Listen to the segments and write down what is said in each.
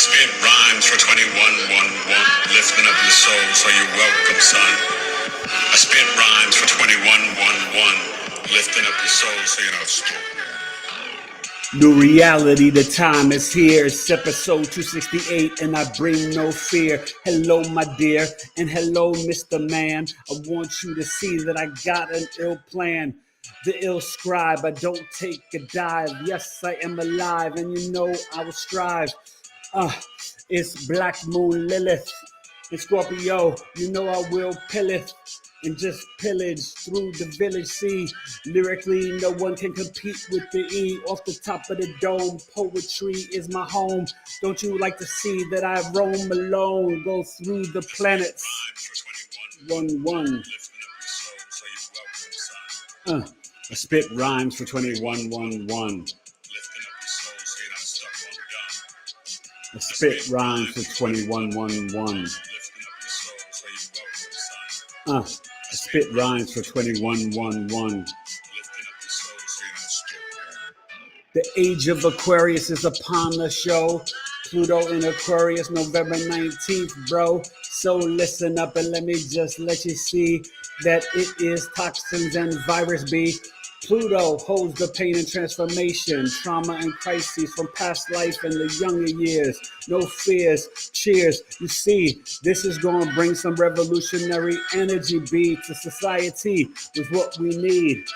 spit rhymes for 2111, lifting up your soul, so you're welcome, son. I spit rhymes for 2111, lifting up your soul, so you're not stupid. New reality, the time is here. It's episode 268, and I bring no fear. Hello, my dear, and hello, Mr. Man. I want you to see that I got an ill plan. The ill scribe, I don't take a dive. Yes, I am alive, and you know I will strive. It's Black Moon Lilith. And Scorpio, you know I will pillage and just pillage through the village. See, lyrically, no one can compete with the E. Off the top of the dome, poetry is my home. Don't you like to see that I roam alone, go through the planets? 1-1. I spit rhymes for 2111. I spit rhymes for 2111. I spit rhymes for 2111. The age of Aquarius is upon the show. Pluto in Aquarius, November 19th, bro. So listen up and let me just let you see that it is toxins and virus B. Pluto holds the pain and transformation, trauma and crises from past life and the younger years. No fears, cheers. You see, this is going to bring some revolutionary energy B to society with what we need.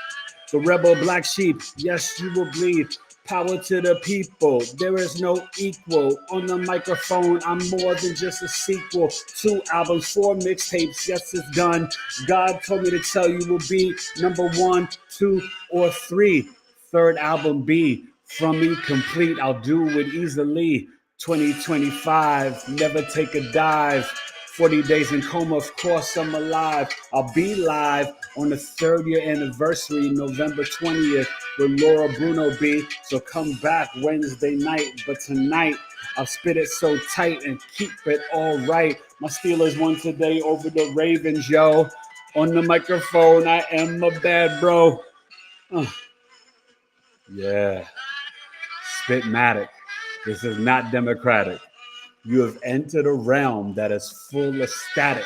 The rebel black sheep, yes, you will bleed. Power to the people, there is no equal. On the microphone, I'm more than just a sequel. 2 albums, 4 mixtapes, yes, it's done. God told me to tell you will be number 1, 2, or 3. 3rd album B, from me complete, I'll do it easily. 2025, never take a dive. 40 days in coma, of course I'm alive. I'll be live on the 3rd year anniversary, November 20th, with Laura Bruno B. So come back Wednesday night. But tonight, I'll spit it so tight and keep it all right. My Steelers won today over the Ravens, yo. On the microphone, I am a bad bro. Yeah. Spitmatic. This is not democratic. You have entered a realm that is full of static.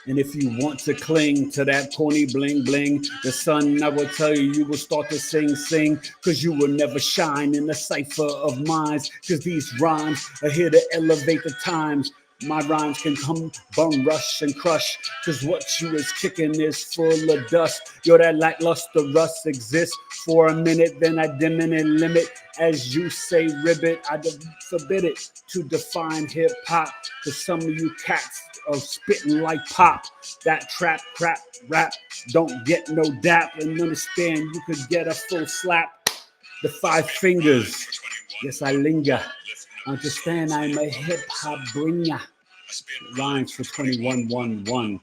And if you want to cling to that corny bling bling, the sun, I will tell you, you will start to sing, cause you will never shine in the cipher of minds, cause these rhymes are here to elevate the times. My rhymes can come, bum, rush, and crush, cause what you is kicking is full of dust. Yo, that lackluster rust exists for a minute, then I dim and limit. As you say ribbit, I forbid it to define hip-hop, cause some of you cats are spitting like pop. That trap, crap, rap, don't get no dap, and understand you could get a full slap. The 5 fingers, yes, I linger. Understand I'm a hip-hop bringer. Rhymes for 2111.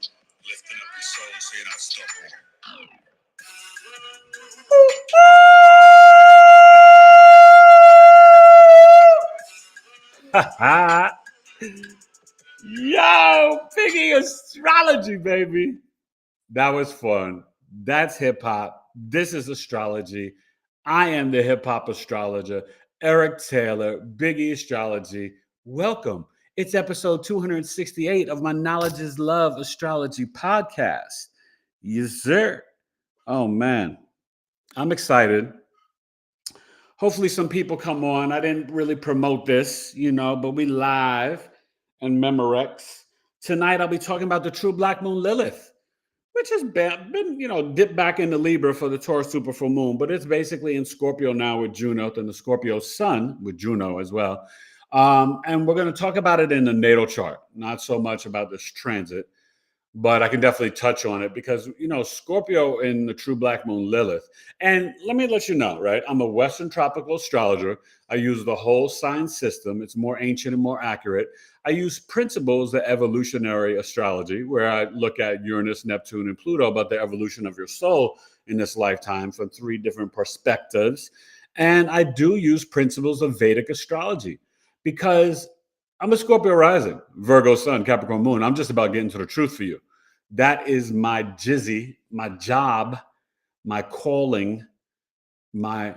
Yo, BigEAstro, baby. That was fun. That's hip-hop. This is astrology. I am the hip-hop astrologer, Eric Taylor, BigEAstro. Welcome. It's episode 268 of my Knowledge is Love Astrology podcast. Yes, sir. Oh, man. I'm excited. Hopefully some people come on. I didn't really promote this, but we live and Memorex. Tonight I'll be talking about the true Black Moon Lilith, which has been, dipped back into Libra for the Taurus super full moon, but it's basically in Scorpio now with Juno, and the Scorpio sun with Juno as well. And we're going to talk about it in the natal chart, not so much about this transit, but I can definitely touch on it because, Scorpio in the true Black Moon Lilith. And let me let you know, right? I'm a Western tropical astrologer. I use the whole sign system. It's more ancient and more accurate. I use principles of evolutionary astrology, where I look at Uranus, Neptune, and Pluto about the evolution of your soul in this lifetime from 3 different perspectives. And I do use principles of Vedic astrology because I'm a Scorpio rising, Virgo sun, Capricorn moon. I'm just about getting to the truth for you. That is my jizzy, my job, my calling, my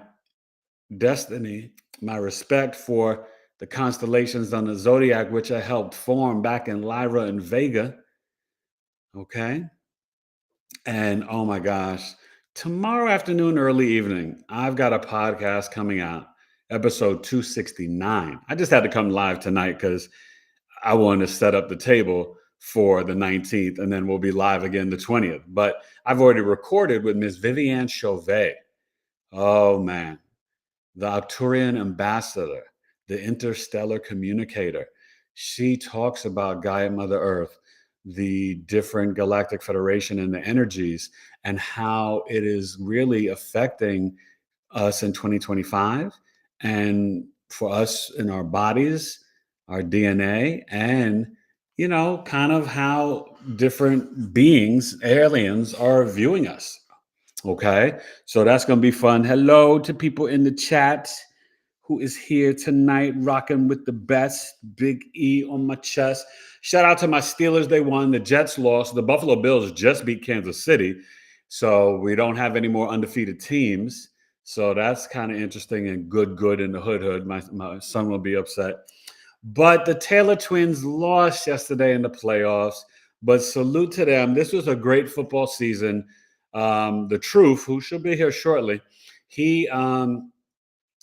destiny, my respect for the constellations on the zodiac, which I helped form back in Lyra and Vega. Okay. And oh my gosh, tomorrow afternoon, early evening, I've got a podcast coming out, episode 269. I just had to come live tonight because I wanted to set up the table for the 19th, and then we'll be live again the 20th. But I've already recorded with Miss Viviane Chauvet. Oh man, the Arcturian ambassador, the interstellar communicator. She talks about Gaia Mother Earth, the different galactic federation and the energies, and how it is really affecting us in 2025 and for us in our bodies, our DNA, and kind of how different beings, aliens, are viewing us. Okay, so that's gonna be fun. Hello to people in the chat who is here tonight, rocking with the best. Big E on my chest. Shout out to my Steelers. They won. The Jets lost. The Buffalo Bills just beat Kansas City. So we don't have any more undefeated teams. So that's kind of interesting and good in the hood. My son will be upset. But the Taylor twins lost yesterday in the playoffs. But salute to them. This was a great football season. The Truth, who should be here shortly,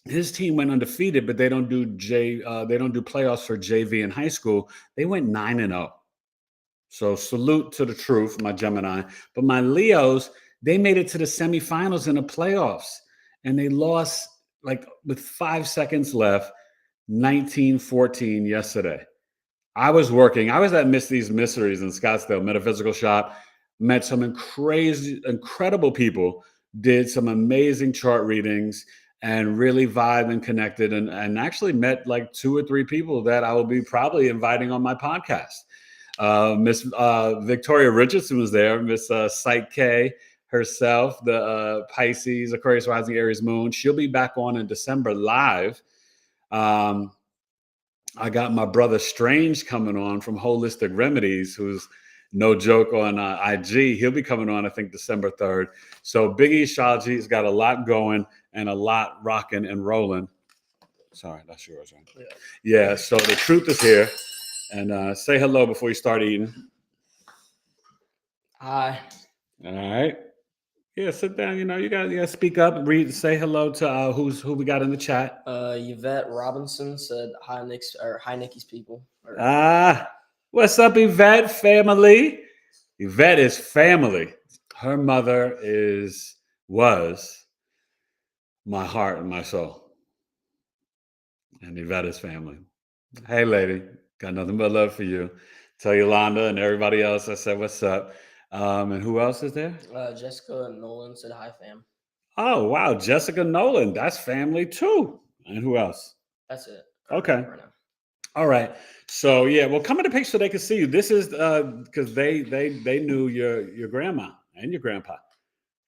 his team went undefeated, but they don't do playoffs for JV in high school. They went 9-0. So salute to the Truth, my Gemini. But my Leos, they made it to the semifinals in the playoffs, and they lost like with 5 seconds left, 19-14 yesterday. I was at Misty's Mysteries in Scottsdale, Metaphysical Shop, met some incredible people, did some amazing chart readings, and really vibed and connected, and actually met like 2 or 3 people that I will be probably inviting on my podcast. Miss Victoria Richardson was there, Miss Psych K herself, the Pisces, Aquarius rising, Aries moon. She'll be back on in December live. I got my brother Strange coming on from Holistic Remedies, who's no joke on IG. He'll be coming on, I think, December 3rd. So BigEAstro has got a lot going and a lot rocking and rolling. Sorry, that's yours, right? Yeah, so the Truth is here. And say hello before you start eating. Hi. All right. Yeah, sit down. You gotta speak up, say hello to who we got in the chat. Yvette Robinson said hi, Nikki's people. What's up, Yvette family? Yvette is family. Her mother was my heart and my soul. And Yvette is family. Hey, lady, got nothing but love for you. Tell Yolanda and everybody else I said what's up. And who else is there? Jessica Nolan said hi, fam. Oh, wow. Jessica Nolan. That's family too. And who else? That's it. Okay. Right now. All right. So yeah, well, come in the picture so they can see you. This is because they knew your grandma and your grandpa.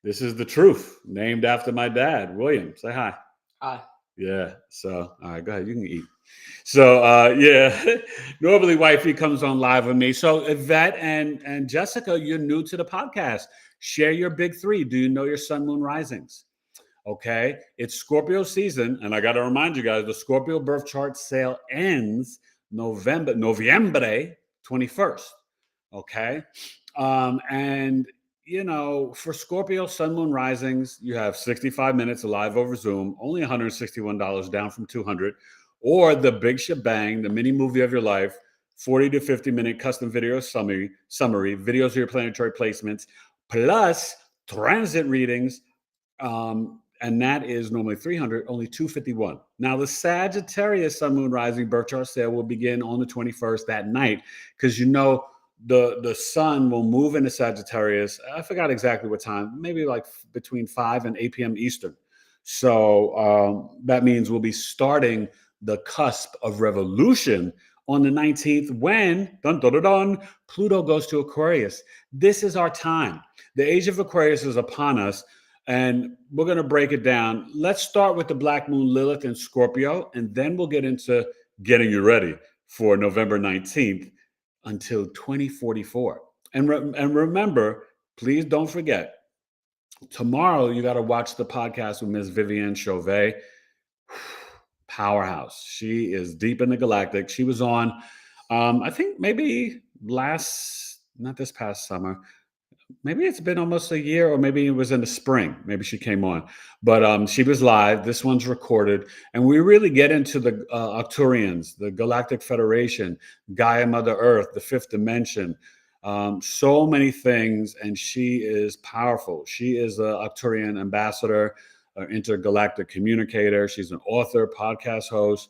This is the Truth, named after my dad, William. Say hi. Hi. Yeah. So all right, go ahead. You can eat. So yeah, normally wifey comes on live with me. So Yvette and Jessica, you're new to the podcast. Share your big 3. Do you know your sun, moon, risings? Okay, it's Scorpio season, and I got to remind you guys, the Scorpio birth chart sale ends November 21st. Okay, and for Scorpio sun, moon, risings, you have 65 minutes live over Zoom, only $161, down from $200, or the big shebang, the mini movie of your life, 40 to 50 minute custom video summary, videos of your planetary placements, plus transit readings. And that is normally $300, only $251. Now, the Sagittarius sun, moon, rising birth chart sale will begin on the 21st that night, because the sun will move into Sagittarius. I forgot exactly what time, maybe like between 5 and 8 p.m. Eastern. So that means we'll be starting the cusp of revolution on the 19th when Pluto goes to Aquarius. This is our time. The age of Aquarius is upon us. And we're going to break it down. Let's start with the Black Moon Lilith in Scorpio, and then we'll get into getting you ready for November 19th until 2044. And remember, please don't forget, tomorrow you got to watch the podcast with Miss Viviane Chauvet. powerhouse. She is deep in the galactic. She was on, I think maybe not this past summer. Maybe it's been almost a year, or maybe it was in the spring. Maybe she came on, but she was live. This one's recorded, and we really get into the Arcturians, the Galactic Federation, Gaia, Mother Earth, the fifth dimension, so many things. And she is powerful. She is an Arcturian ambassador, an intergalactic communicator. She's an author, podcast host.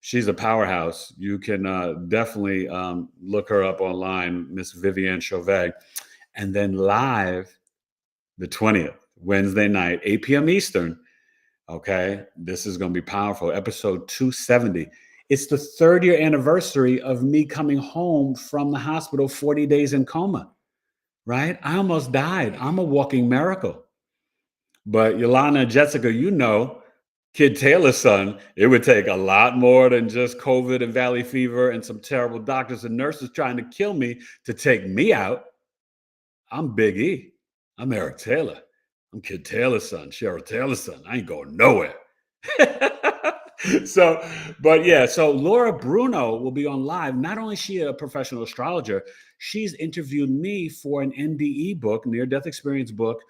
She's a powerhouse. You can definitely look her up online, Miss Vivienne Chauvet. And then live the 20th, Wednesday night, 8 p.m. Eastern. Okay, this is going to be powerful. Episode 270. It's the 3rd year anniversary of me coming home from the hospital, 40 days in coma, right? I almost died. I'm a walking miracle. But Yolanda and Jessica, you know, Kid Taylor's son, it would take a lot more than just COVID and valley fever and some terrible doctors and nurses trying to kill me to take me out. I'm Big E. I'm Eric Taylor. I'm Kid Taylor's son, Cheryl Taylor's son. I ain't going nowhere. So Laura Bruno will be on live. Not only is she a professional astrologer, she's interviewed me for an NDE book, near-death experience book,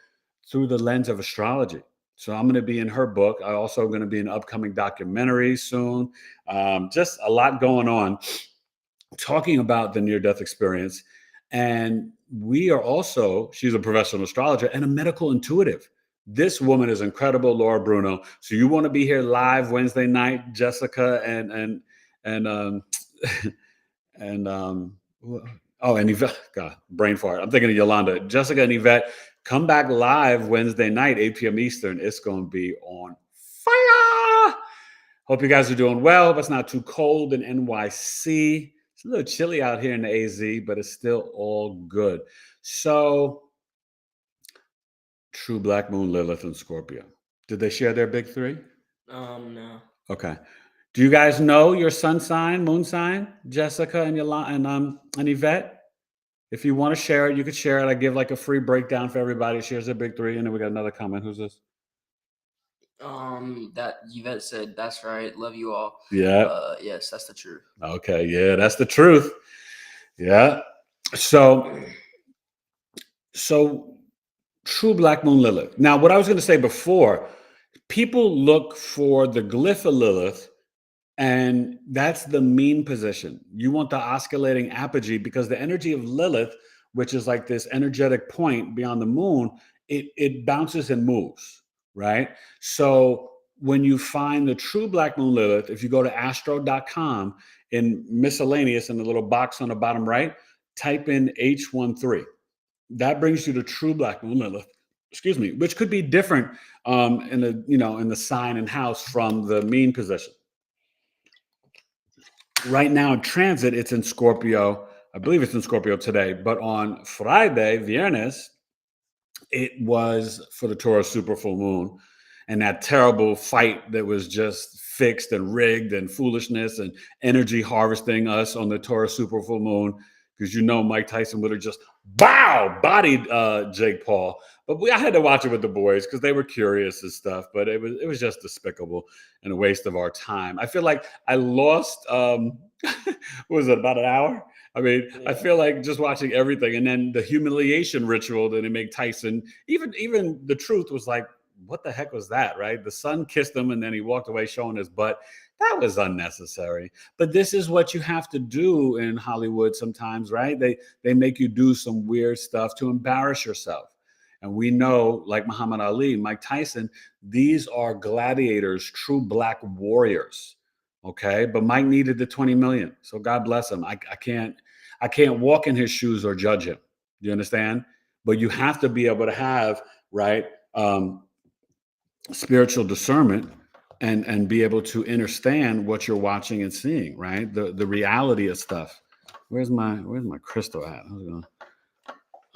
through the lens of astrology. So I'm going to be in her book. I'm also going to be in an upcoming documentary soon. Just a lot going on, talking about the near-death experience. And we are also, she's a professional astrologer and a medical intuitive. This woman is incredible, Laura Bruno. So you want to be here live Wednesday night, Jessica and Yvette. God, brain fart. I'm thinking of Yolanda. Jessica and Yvette, come back live Wednesday night, 8 p.m. Eastern. It's going to be on fire. Hope you guys are doing well, but it's not too cold in NYC. It's a little chilly out here in the AZ, but it's still all good. So, true Black Moon Lilith and Scorpio. Did they share their big three? No. Okay. Do you guys know your sun sign, moon sign, Jessica and Yolanda and Yvette? If you want to share it, you could share it. I give like a free breakdown for everybody who shares their big three. And then we got another comment. Who's this? That Yvette said, that's right. Love you all. Yeah. Yes, that's the truth. Okay. Yeah, that's the truth. Yeah. So true Black Moon Lilith. Now, what I was going to say before, people look for the glyph of Lilith, and that's the mean position. You want the oscillating apogee, because the energy of Lilith, which is like this energetic point beyond the moon, it bounces and moves, right? So when you find the true Black Moon Lilith, if you go to astro.com, in miscellaneous, in the little box on the bottom right, type in H13. That brings you to true Black Moon Lilith, which could be different in the sign and house from the mean position. Right now in transit, it's in Scorpio. I believe it's in Scorpio today, but on Friday, Viernes, it was for the Taurus super full moon, and that terrible fight that was just fixed and rigged and foolishness and energy harvesting us on the Taurus super full moon, because Mike Tyson would have just bodied Jake Paul. But I had to watch it with the boys because they were curious and stuff. But it was just despicable and a waste of our time. I feel like I lost, what was it, about an hour? I mean, yeah. I feel like just watching everything. And then the humiliation ritual that they make Tyson, even the truth was like, what the heck was that, right? The son kissed him and then he walked away showing his butt. That was unnecessary. But this is what you have to do in Hollywood sometimes, right? They make you do some weird stuff to embarrass yourself. And we know, like Muhammad Ali, Mike Tyson, these are gladiators, true Black warriors. Okay. But Mike needed the 20 million. So God bless him. I can't walk in his shoes or judge him. You understand? But you have to be able to have, right, spiritual discernment and be able to understand what you're watching and seeing, right? The reality of stuff. Where's my crystal at?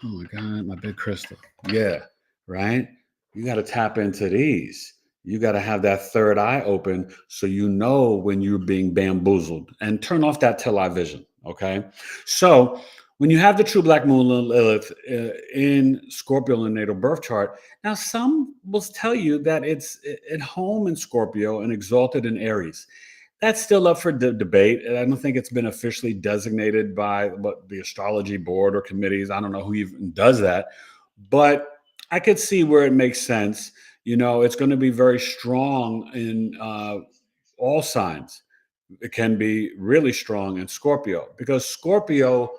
Oh my God, my big crystal. Yeah, right? You got to tap into these. You got to have that third eye open so you know when you're being bamboozled, and turn off that till eye vision, okay? So When you have the true Black Moon Lilith in Scorpio in the natal birth chart, now some will tell you that it's at home in Scorpio and exalted in Aries. That's still up for debate. I don't think it's been officially designated by the astrology board or committees. I don't know who even does that, but I could see where it makes sense. It's going to be very strong in all signs. It can be really strong in Scorpio because Scorpio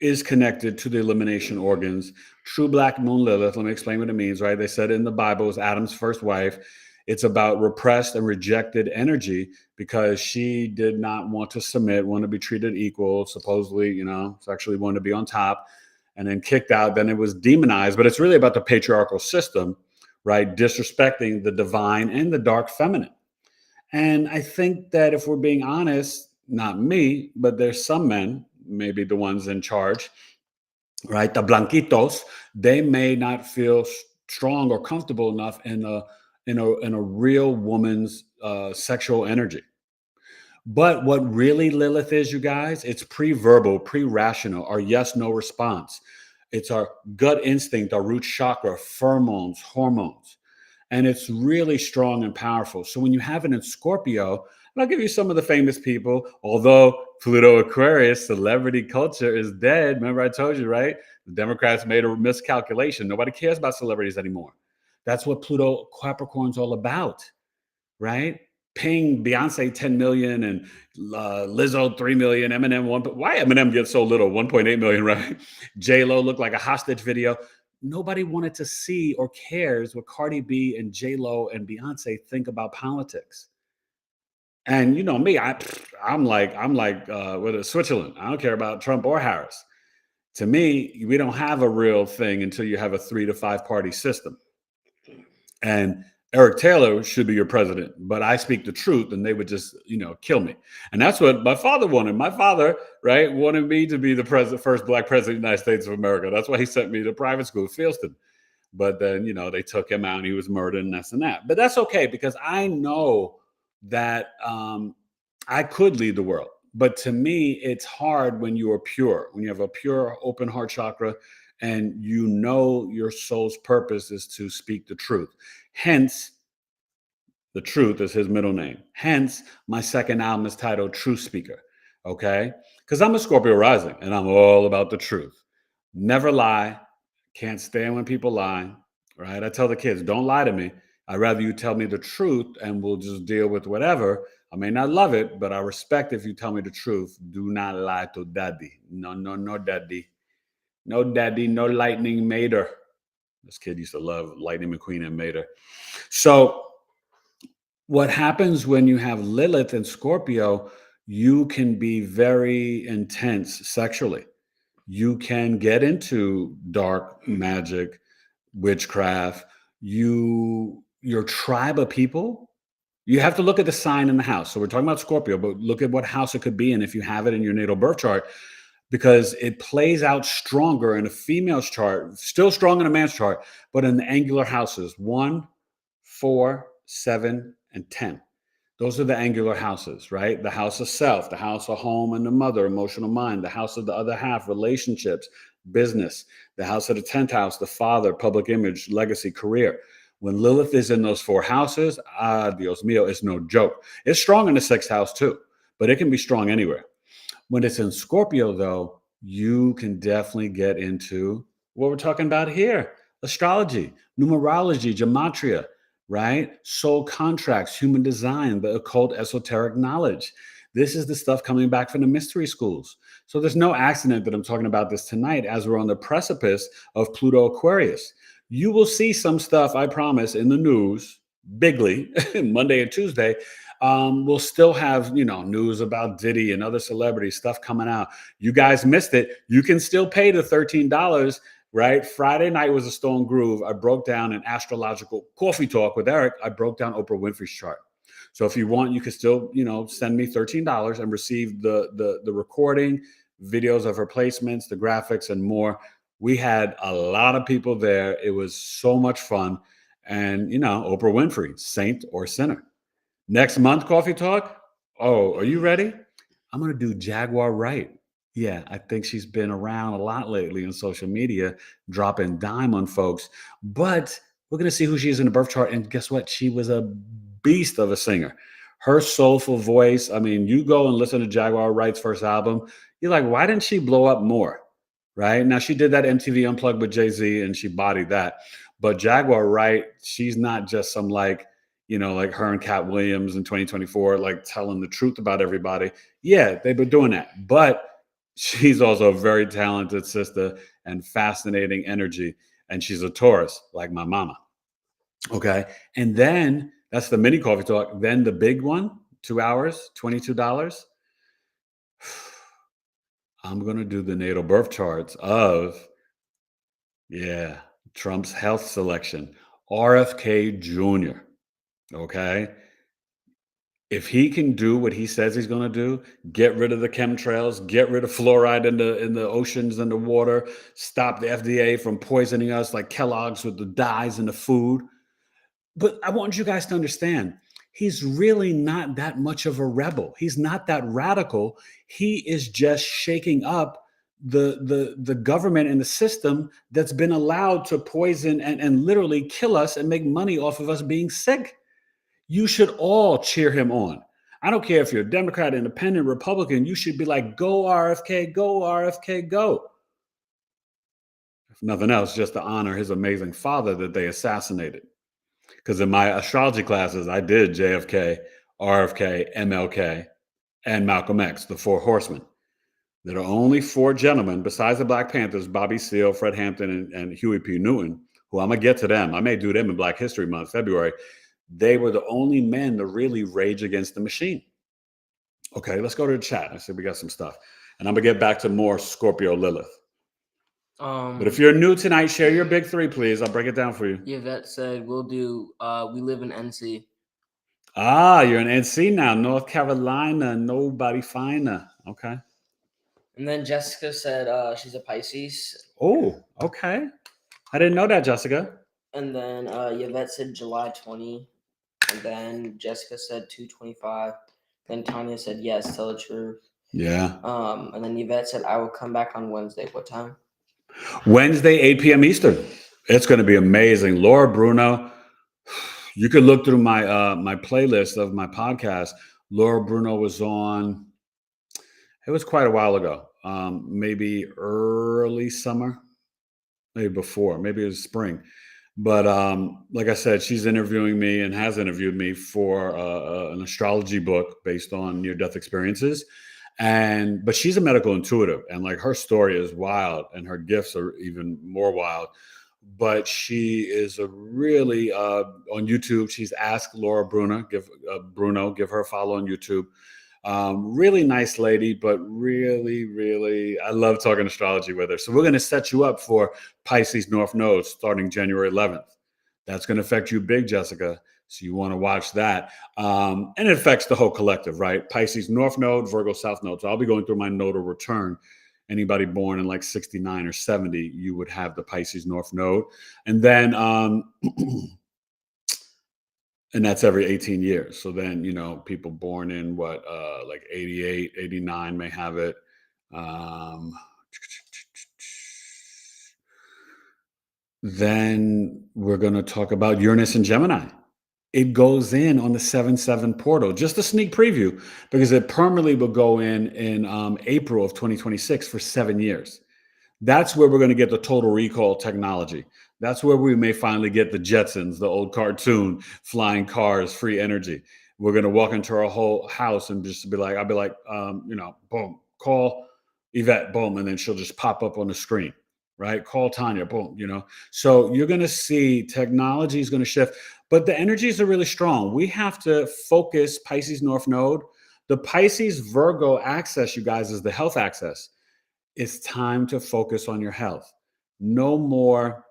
is connected to the elimination organs. True Black Moon Lilith, let me explain what it means, right? They said in the Bible, it was Adam's first wife. It's about repressed and rejected energy because she did not want to submit, want to be treated equal, supposedly, sexually wanted to be on top, and then kicked out. Then it was demonized, but it's really about the patriarchal system, right? Disrespecting the divine and the dark feminine. And I think that if we're being honest, not me, but there's some men, maybe the ones in charge, right? The blanquitos, they may not feel strong or comfortable enough in a real woman's sexual energy. But what really Lilith is, you guys, it's pre-verbal, pre-rational, our yes, no response. It's our gut instinct, our root chakra, pheromones, hormones. And it's really strong and powerful. So when you have it in Scorpio, and I'll give you some of the famous people, although Pluto Aquarius, celebrity culture is dead. Remember I told you, right? The Democrats made a miscalculation. Nobody cares about celebrities anymore. That's what Pluto Capricorn's all about, right? Paying Beyonce 10 million and Lizzo 3 million, Eminem 1. But why Eminem gets so little? 1.8 million, right? J-Lo looked like a hostage video. Nobody wanted to see or cares what Cardi B and J-Lo and Beyonce think about politics. And you know me, I'm like with Switzerland. I don't care about Trump or Harris. To me, we don't have a real thing until you have a 3 to 5 party system. And Eric Taylor should be your president, but I speak the truth and they would just, kill me. And that's what my father wanted. My father, right, wanted me to be the first Black president of the United States of America. That's why he sent me to private school, Fieldston. But then, they took him out and he was murdered and this and that. But that's okay because I know that I could lead the world. But to me, it's hard when you are pure, when you have a pure open heart chakra and your soul's purpose is to speak the truth. Hence, the truth is his middle name. Hence, my second album is titled Truth Speaker, okay? Because I'm a Scorpio rising and I'm all about the truth. Never lie. Can't stand when people lie, right? I tell the kids, don't lie to me. I'd rather you tell me the truth and we'll just deal with whatever. I may not love it, but I respect if you tell me the truth. Do not lie to daddy. No, daddy. No, daddy, no Lightning Mater. This kid used to love Lightning McQueen and Mater. So what happens when you have Lilith and Scorpio, you can be very intense sexually. You can get into dark magic, witchcraft. Your tribe of people, you have to look at the sign in the house. So we're talking about Scorpio, but look at what house it could be in if you have it in your natal birth chart, because it plays out stronger in a female's chart, still strong in a man's chart, but in the angular houses 1, 4, 7, and 10. Those are the angular houses, right? The house of self, the house of home and the mother, emotional mind, the house of the other half, relationships, business, the house of the 10th house, the father, public image, legacy, career. When Lilith is in those 4 houses, Dios mío, it's no joke. It's strong in the 6th house too, but it can be strong anywhere. When it's in Scorpio, though, you can definitely get into what we're talking about here: astrology, numerology, gematria, right? Soul contracts, human design, the occult, esoteric knowledge. This is the stuff coming back from the mystery schools. So there's no accident that I'm talking about this tonight as we're on the precipice of Pluto Aquarius. You will see some stuff, I promise, in the news, bigly, Monday and Tuesday. We'll still have, news about Diddy and other celebrity stuff coming out. You guys missed it. You can still pay the $13, right? Friday night was a Stone Groove. I broke down an astrological coffee talk with Eric. I broke down Oprah Winfrey's chart. So if you want, you can still, send me $13 and receive the recording, videos of her placements, the graphics, and more. We had a lot of people there. It was so much fun. And, Oprah Winfrey, saint or sinner. Next month, Coffee Talk. Oh, are you ready? I'm going to do Jaguar Right. Yeah, I think she's been around a lot lately on social media, dropping dime on folks. But we're going to see who she is in the birth chart. And guess what? She was a beast of a singer. Her soulful voice. I mean, you go and listen to Jaguar Wright's first album. You're like, why didn't she blow up more? Right now, she did that MTV Unplugged with Jay-Z and she bodied that. But Jaguar Wright, she's not just some like, like her and Cat Williams in 2024, like telling the truth about everybody. Yeah, they've been doing that. But she's also a very talented sister and fascinating energy. And she's a Taurus, like my mama. Okay. And then that's the mini coffee talk. Then the big one, 2 hours, $22. I'm going to do the natal birth charts of, Trump's health selection, RFK Jr. Okay. If he can do what he says he's going to do, get rid of the chemtrails, get rid of fluoride in the oceans and the water, stop the FDA from poisoning us like Kellogg's with the dyes in the food. But I want you guys to understand, he's really not that much of a rebel. He's not that radical. He is just shaking up the government and the system that's been allowed to poison and literally kill us and make money off of us being sick. You should all cheer him on. I don't care if you're a Democrat, Independent, Republican. You should be like, go RFK, go RFK, go. If nothing else, just to honor his amazing father that they assassinated. Because in my astrology classes, I did JFK, RFK, MLK, and Malcolm X, the four horsemen. There are only four gentlemen, besides the Black Panthers, Bobby Seale, Fred Hampton, and Huey P. Newton, who I'm going to get to them. I may do them in Black History Month, February. They were the only men to really rage against the machine. Okay, let's go to the chat. I see we got some stuff. And I'm going to get back to more Scorpio Lilith. But if you're new tonight, share your big three, please. I'll break it down for you. Yvette said, we'll do, we live in NC. Ah, you're in NC now, North Carolina. Nobody finer. Okay. And then Jessica said she's a Pisces. Oh, okay. I didn't know that, Jessica. And then Yvette said July 20. And then Jessica said 2/25. Then Tanya said, yes, tell the truth. Yeah. And then Yvette said, I will come back on Wednesday. What time? Wednesday, 8 p.m. Eastern. It's going to be amazing. Laura Bruno. You could look through my my playlist of my podcast. Laura Bruno was on. It was quite a while ago. Maybe early summer, maybe before, maybe it was spring. But like I said, she's interviewing me and has interviewed me for an astrology book based on near-death experiences. But she's a medical intuitive, and like her story is wild, and her gifts are even more wild. But she is a really on YouTube. She's Ask Laura Bruno. Give her a follow on YouTube. Really nice lady, but really, really, I love talking astrology with her. So we're going to set you up for Pisces North Node starting January 11th. That's going to affect you big, Jessica. So you want to watch that. And it affects the whole collective, right? Pisces North Node, Virgo South Node. So I'll be going through my nodal return. Anybody born in like 69 or 70, you would have the Pisces North Node. And then and that's every 18 years. So then, people born in like 88, 89 may have it. Then we're going to talk about Uranus and Gemini. It goes in on the 7/7 portal. Just a sneak preview, because it permanently will go in April of 2026 for 7 years. That's where we're going to get the total recall technology. That's where we may finally get the Jetsons, the old cartoon, flying cars, free energy. We're going to walk into our whole house and just be like, I'll be like, boom, call Yvette, boom. And then she'll just pop up on the screen, right? Call Tanya, boom, So you're going to see technology is going to shift, but the energies are really strong. We have to focus Pisces North Node. The Pisces Virgo axis, you guys, is the health axis. It's time to focus on your health. No more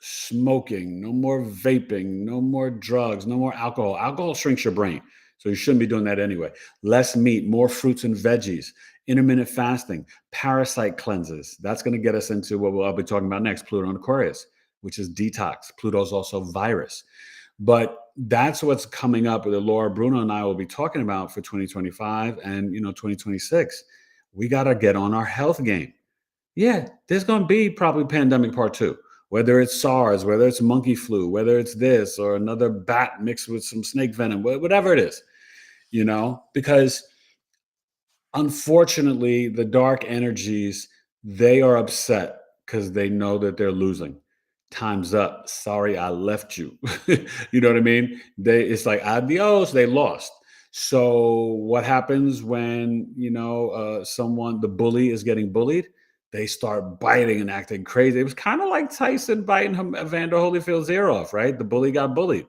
smoking, no more vaping, no more drugs, no more alcohol. Alcohol shrinks your brain, so you shouldn't be doing that anyway. Less meat, more fruits and veggies, intermittent fasting, parasite cleanses. That's going to get us into what I'll be talking about next, Pluto and Aquarius, which is detox. Pluto is also virus. But that's what's coming up that Laura Bruno and I will be talking about for 2025 and 2026. We got to get on our health game. Yeah, there's going to be probably pandemic part 2, whether it's SARS, whether it's monkey flu, whether it's this or another bat mixed with some snake venom, whatever it is, because unfortunately, the dark energies, they are upset because they know that they're losing. Time's up. Sorry, I left you. You know what I mean? It's like adios, they lost. So what happens when, the bully is getting bullied? They start biting and acting crazy. It was kind of like Tyson biting Evander Holyfield's ear off, right? The bully got bullied.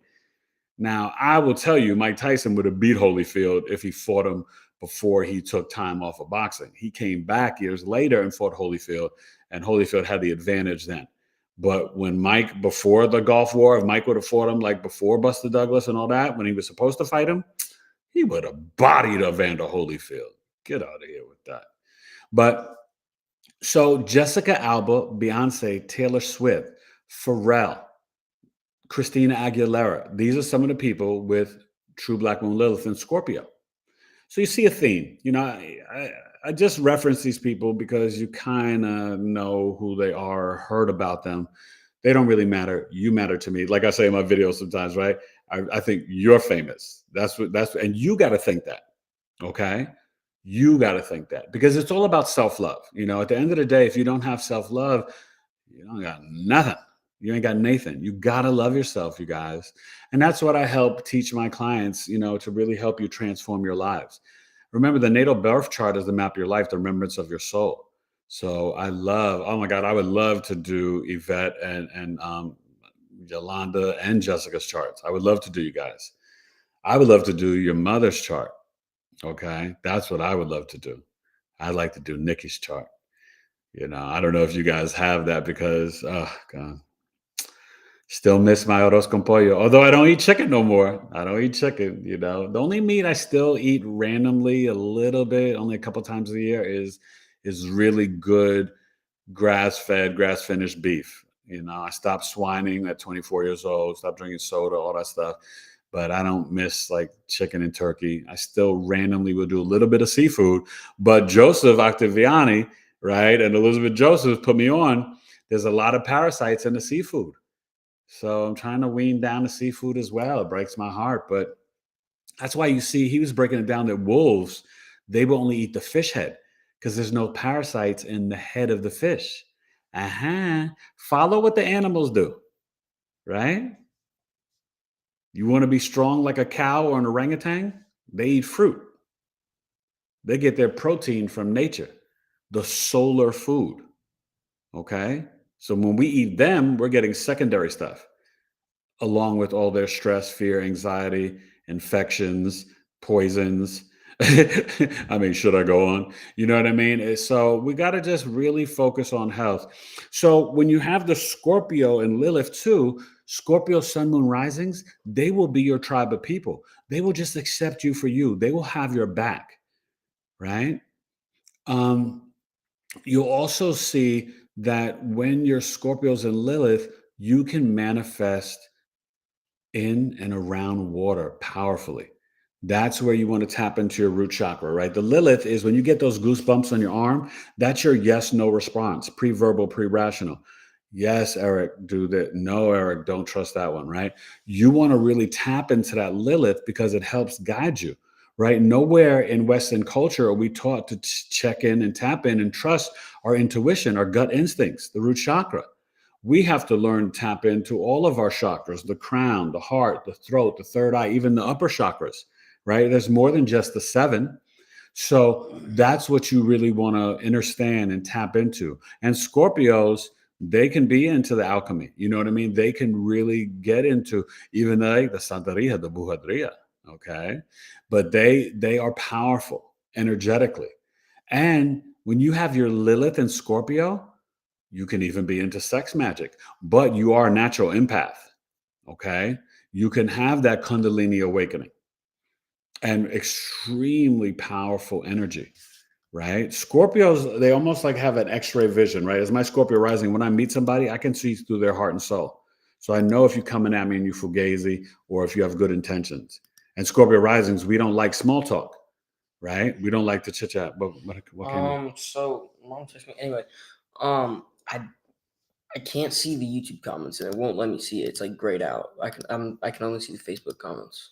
Now, I will tell you, Mike Tyson would have beat Holyfield if he fought him before he took time off of boxing. He came back years later and fought Holyfield, and Holyfield had the advantage then. But when Mike, before the Gulf War, if Mike would have fought him like before Buster Douglas and all that, when he was supposed to fight him, he would have bodied Evander Holyfield. Get out of here with that. But so Jessica Alba, Beyonce, Taylor Swift, Pharrell, Christina Aguilera. These are some of the people with true Black Moon Lilith and Scorpio. So you see a theme. I just reference these people because you kind of know who they are, heard about them. They don't really matter. You matter to me. Like I say in my videos sometimes, right? I think you're famous. And you got to think that. Okay. You got to think that because it's all about self-love. At the end of the day, if you don't have self-love, you don't got nothing. You ain't got Nathan. You got to love yourself, you guys. And that's what I help teach my clients, to really help you transform your lives. Remember, the natal birth chart is the map of your life, the remembrance of your soul. So oh my God, I would love to do Yvette and Yolanda and Jessica's charts. I would love to do you guys. I would love to do your mother's chart. Okay. That's what I would love to do. I'd like to do Nikki's chart. I don't know if you guys have that because, oh God. Still miss my arroz con pollo, although I don't eat chicken no more. I don't eat chicken, The only meat I still eat randomly a little bit, only a couple times a year, is really good grass-fed, grass-finished beef. I stopped swining at 24 years old, stopped drinking soda, all that stuff. But I don't miss like chicken and turkey. I still randomly will do a little bit of seafood. But Joseph Octaviani, right, and Elizabeth Joseph put me on. There's a lot of parasites in the seafood. So I'm trying to wean down the seafood as well. It breaks my heart. But that's why you see he was breaking it down that wolves, they will only eat the fish head because there's no parasites in the head of the fish. Follow what the animals do, right? You want to be strong like a cow or an orangutan? They eat fruit. They get their protein from nature, the solar food. Okay? So when we eat them, we're getting secondary stuff, along with all their stress, fear, anxiety, infections, poisons. I mean, should I go on? You know what I mean? So we got to just really focus on health. So when you have the Scorpio and Lilith too, Scorpio, Sun, Moon, risings, they will be your tribe of people. They will just accept you for you. They will have your back, right? You'll also see that when you're Scorpios and Lilith, you can manifest in and around water powerfully. That's where you want to tap into your root chakra, right? The Lilith is when you get those goosebumps on your arm, that's your yes, no response, pre-verbal, pre-rational. Yes, Eric, do that. No, Eric, don't trust that one, right? You want to really tap into that Lilith because it helps guide you, right? Nowhere in Western culture are we taught to check in and tap in and trust our intuition, our gut instincts, the root chakra. We have to learn to tap into all of our chakras, the crown, the heart, the throat, the third eye, even the upper chakras, right? There's more than just the 7. So that's what you really want to understand and tap into. And Scorpios, they can be into the alchemy. You know what I mean? They can really get into even like the Santeria, the Brujeria, okay? But they are powerful energetically. And when you have your Lilith and Scorpio, you can even be into sex magic, but you are a natural empath, okay? You can have that Kundalini awakening and extremely powerful energy, right? Scorpios, they almost like have an x-ray vision, right? As my Scorpio rising, when I meet somebody, I can see through their heart and soul. So I know if you're coming at me and you fugazi or if you have good intentions. And Scorpio risings, we don't like small talk. right? We don't like to chit chat. But what can you? So mom texted me anyway. I can't see the YouTube comments and it won't let me see it. It's like grayed out. I can only see the Facebook comments.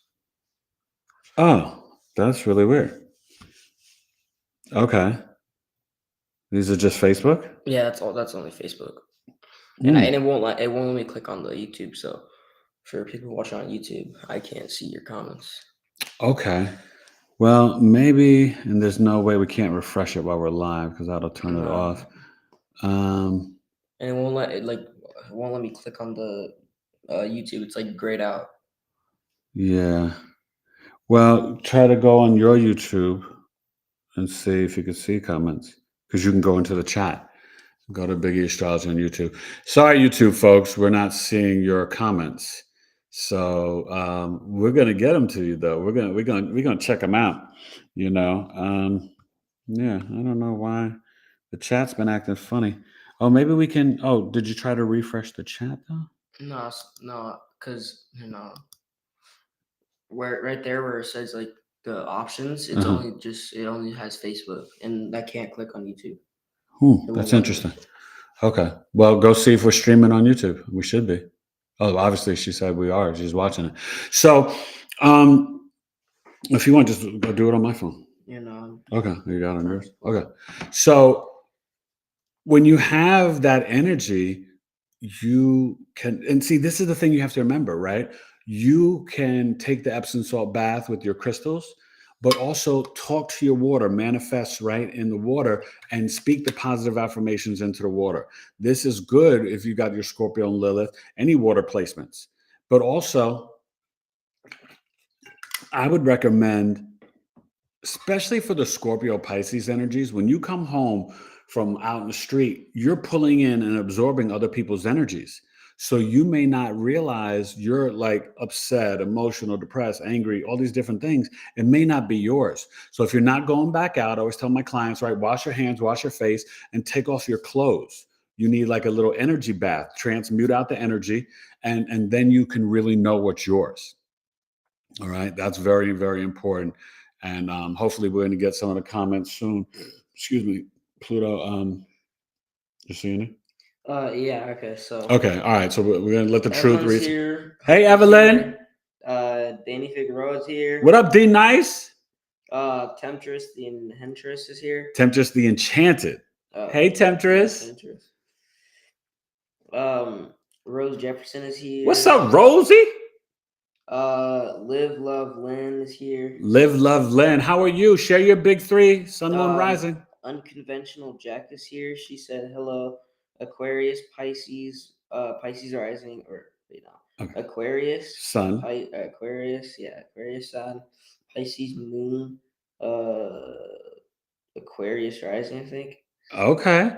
Oh, that's really weird. Okay. These are just Facebook? Yeah, that's all. That's only Facebook. Hmm. And it won't let me click on the YouTube. So for people watching on YouTube, I can't see your comments. Okay. Well, maybe, and there's no way we can't refresh it while we're live because that'll turn it off. And it won't let me click on the YouTube. It's like grayed out. Yeah. Well, try to go on your YouTube and see if you can see comments because you can go into the chat. Go to BigEAstro on YouTube. Sorry, YouTube folks, we're not seeing your comments. So we're gonna get them to you though. We're gonna check them out. You know. Yeah, I don't know why the chat's been acting funny. Oh, maybe we can. Oh, did you try to refresh the chat though? No, because where right there where it says like the options, it's it only has Facebook, and I can't click on YouTube. That's interesting. Okay, well, go see if we're streaming on YouTube. We should be. Oh, obviously, she said we are. She's watching it. So, if you want, just go do it on my phone. Okay, you got it on yours. Okay, so when you have that energy, you can, and see, this is the thing you have to remember, right? You can take the Epsom salt bath with your crystals, but also talk to your water, manifest right in the water, and speak the positive affirmations into the water. This is good if you got your Scorpio and Lilith, any water placements. But also, I would recommend, especially for the Scorpio Pisces energies, when you come home from out in the street, you're pulling in and absorbing other people's energies. So you may not realize you're like upset, emotional, depressed, angry, all these different things. It may not be yours. So if you're not going back out, I always tell my clients, right, wash your hands, wash your face, and take off your clothes. You need like a little energy bath, transmute out the energy, and then you can really know what's yours. All right. That's very, very important. And hopefully we're going to get some of the comments soon. Excuse me, Pluto. You seeing it? Yeah. Okay. So. Okay. All right. So we're going to let the truth read. Here. Hey, Evelyn. Danny Figueroa's here. What up, D Nice? Temptress the Enchantress is here. Temptress the Enchanted. Hey, Temptress. Rose Jefferson is here. What's up, Rosie? Live Love Lynn is here. Live Love Lynn. How are you? Share your big three. Sun, Moon, Rising. Unconventional Jack is here. She said hello. Aquarius, Pisces, Pisces rising, or wait, no. Okay. Aquarius Sun. Aquarius, yeah, Aquarius sun, Pisces moon, Aquarius rising, I think. Okay.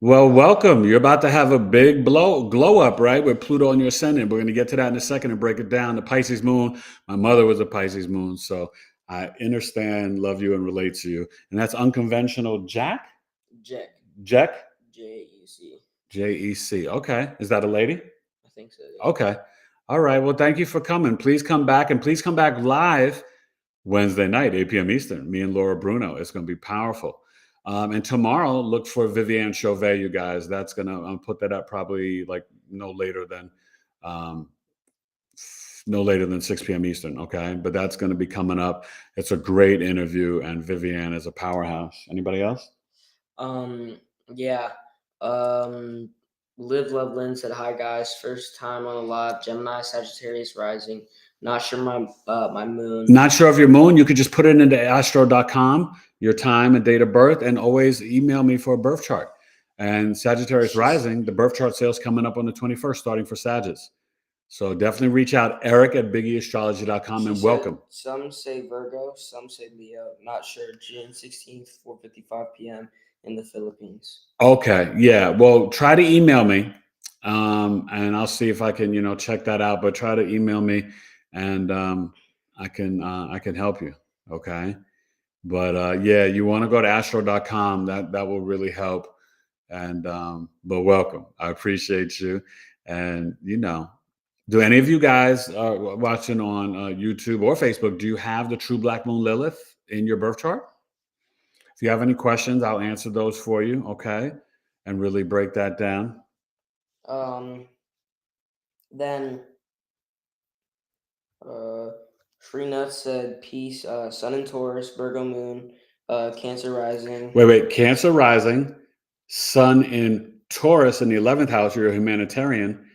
Well, welcome. You're about to have a big glow up, right? With Pluto in your ascendant. We're going to get to that in a second and break it down. The Pisces moon. My mother was a Pisces moon, so I understand, love you, and relate to you. And that's unconventional Jack? Jack. J-E-C. J-E-C. Okay. Is that a lady? I think so. Yeah. Okay. All right. Well, thank you for coming. Please come back, and please come back live Wednesday night, 8 p.m. Eastern. Me and Laura Bruno. It's going to be powerful. And tomorrow, look for Viviane Chauvet, you guys. That's gonna put that up probably like no later than 6 p.m. Eastern. Okay, but that's going to be coming up. It's a great interview, and Viviane is a powerhouse. Anybody else? Yeah. Live Love Lynn said hi guys. First time on the live. Gemini, Sagittarius rising. Not sure my moon. Not sure of your moon. You could just put it into BigEAstro.com, your time and date of birth, and always email me for a birth chart. And Sagittarius rising, the birth chart sale's coming up on the 21st, starting for Sagittarius. So definitely reach out, Eric at BigEAstrology.com, and welcome. Some say Virgo, some say Leo. Not sure. June 16th, 4:55 p.m. in the Philippines. Okay. Yeah. Well, try to email me, and I'll see if I can, check that out. But try to email me, and I can help you. Okay. But yeah, you want to go to astro.com. That will really help. And but welcome. I appreciate you. And do any of you guys watching on YouTube or Facebook, do you have the True Black Moon Lilith in your birth chart. If you have any questions, I'll answer those for you, okay? And really break that down. Then Freenut said peace, Sun in Taurus, Virgo moon, Cancer rising. Wait. Cancer rising, Sun in Taurus in the 11th house, you're a humanitarian,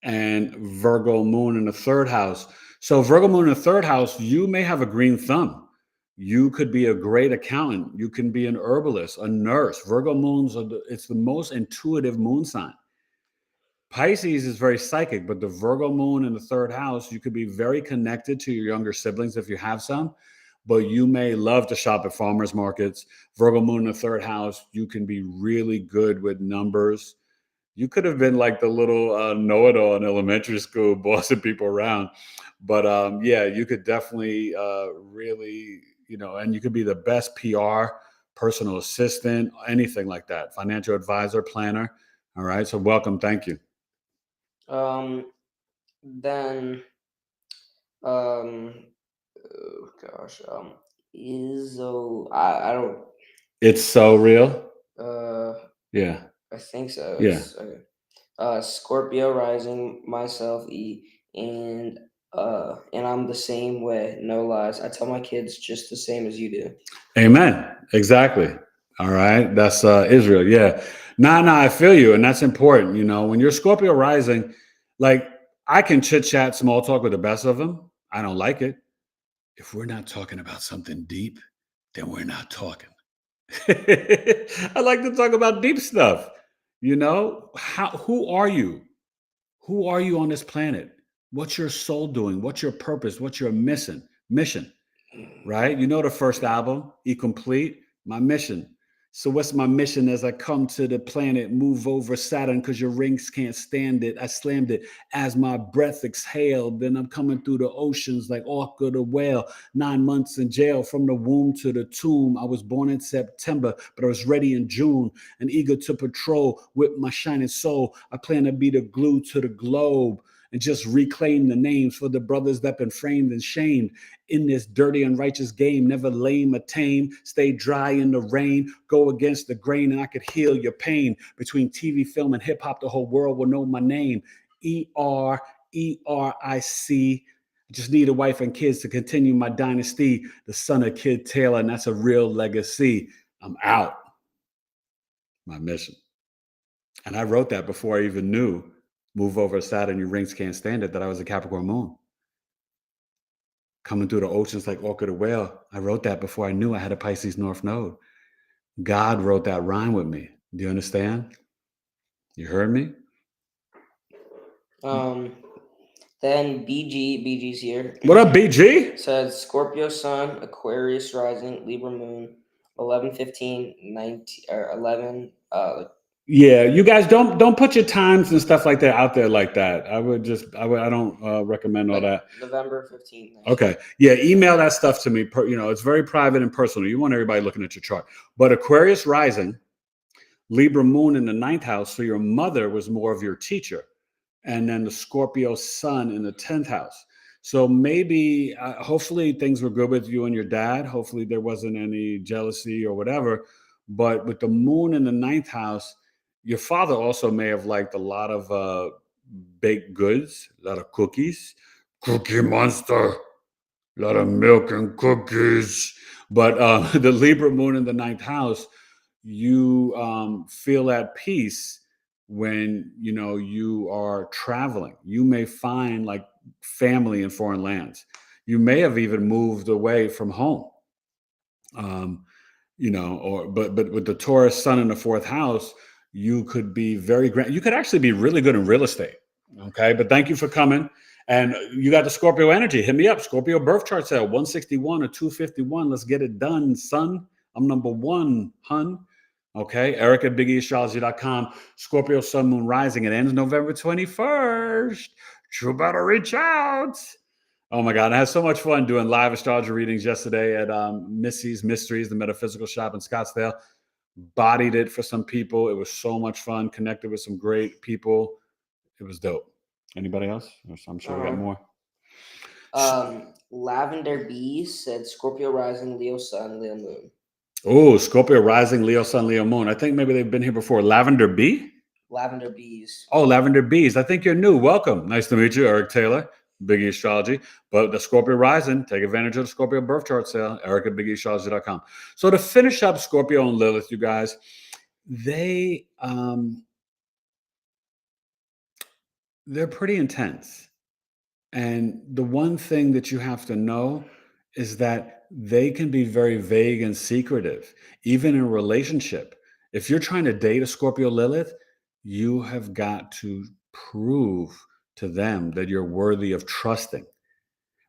and Virgo moon in the 3rd house. So Virgo moon in the 3rd house, you may have a green thumb. You could be a great accountant. You can be an herbalist, a nurse. Virgo moons it's the most intuitive moon sign. Pisces is very psychic, but the Virgo moon in the 3rd house, you could be very connected to your younger siblings if you have some, but you may love to shop at farmers markets. Virgo moon in the 3rd house, you can be really good with numbers. You could have been like the little know-it-all in elementary school, bossing people around. But yeah, you could definitely really, and you could be the best PR, personal assistant, anything like that, financial advisor, planner. All right. So welcome. Thank you. Then, oh gosh, Izzo, I don't. It's so real. Yeah. I think so. Yeah. Scorpio rising, myself, and I'm the same way. No lies. I tell my kids just the same as you do. Amen. Exactly. All right. That's Israel. Yeah. Nah, I feel you. And that's important. When you're Scorpio rising, like I can chit chat, small talk with the best of them. I don't like it. If we're not talking about something deep, then we're not talking. I like to talk about deep stuff. Who are you? Who are you on this planet? What's your soul doing? What's your purpose? What's your mission? Right? The first album, Incomplete, my mission. So what's my mission as I come to the planet, move over Saturn because your rings can't stand it. I slammed it as my breath exhaled. Then I'm coming through the oceans like Orca the whale. 9 months in jail from the womb to the tomb. I was born in September, but I was ready in June and eager to patrol with my shining soul. I plan to be the glue to the globe and just reclaim the names for the brothers that been framed and shamed in this dirty and righteous game. Never lame or tame, stay dry in the rain, go against the grain, and I could heal your pain. Between TV, film, and hip hop, the whole world will know my name. ERERIC. I just need a wife and kids to continue my dynasty. The son of Kid Taylor, and that's a real legacy. I'm out. My mission. And I wrote that before I even knew move over Saturn, your rings can't stand it, that I was a Capricorn moon. Coming through the oceans like Orca the whale. I wrote that before I knew I had a Pisces North Node. God wrote that rhyme with me. Do you understand? You heard me? Then BG's here. What up, BG? Says Scorpio Sun, Aquarius rising, Libra moon, 11/15, 19 or 11. Yeah, you guys don't put your times and stuff like that out there like that. I don't recommend all that. November 15th. Okay. Yeah, email that stuff to me. It's very private and personal. You want everybody looking at your chart. But Aquarius rising, Libra moon in the 9th house, so your mother was more of your teacher. And then the Scorpio sun in the 10th house. So maybe, hopefully things were good with you and your dad. Hopefully there wasn't any jealousy or whatever. But with the moon in the 9th house, your father also may have liked a lot of baked goods, a lot of cookies, Cookie Monster, a lot of milk and cookies. But the Libra moon in the 9th house, you feel at peace when you are traveling. You may find like family in foreign lands. You may have even moved away from home. But with the Taurus sun in the 4th house, you could be you could actually be really good in real estate. Okay. But thank you for coming. And you got the Scorpio energy. Hit me up. Scorpio birth chart sale, 161 or 251. Let's get it done, son. I'm number one, hun. Okay. Eric at BigEAstrology.com. Scorpio sun, moon rising. It ends November 21st. You better reach out. Oh my God, I had so much fun doing live astrology readings yesterday at Missy's Mysteries, the metaphysical shop in Scottsdale. Bodied it for some people. It was so much fun. Connected with some great people. It was dope. Anybody else? I'm sure we got more. Lavender B said Scorpio rising, Leo sun, Leo moon. Oh, Scorpio rising, Leo sun, Leo moon. I think maybe they've been here before. Lavender B? Lavender Bees. Oh, Lavender Bees. I think you're new. Welcome. Nice to meet you, Eric Taylor, BigEAstro. But the Scorpio rising, take advantage of the Scorpio birth chart sale, Eric at BigEAstro.com. So to finish up Scorpio and Lilith, you guys, they're pretty intense. And the one thing that you have to know is that they can be very vague and secretive, even in a relationship. If you're trying to date a Scorpio Lilith, you have got to prove to them that you're worthy of trusting,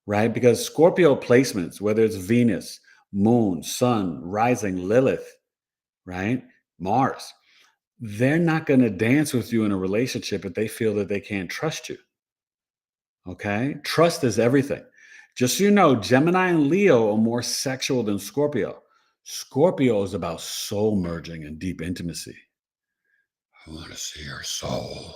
right? Because Scorpio placements, whether it's Venus, Moon, Sun, Rising, Lilith, right? Mars, they're not going to dance with you in a relationship if they feel that they can't trust you. Okay. Trust is everything. Just so you know, Gemini and Leo are more sexual than Scorpio. Scorpio is about soul merging and deep intimacy. I want to see your soul.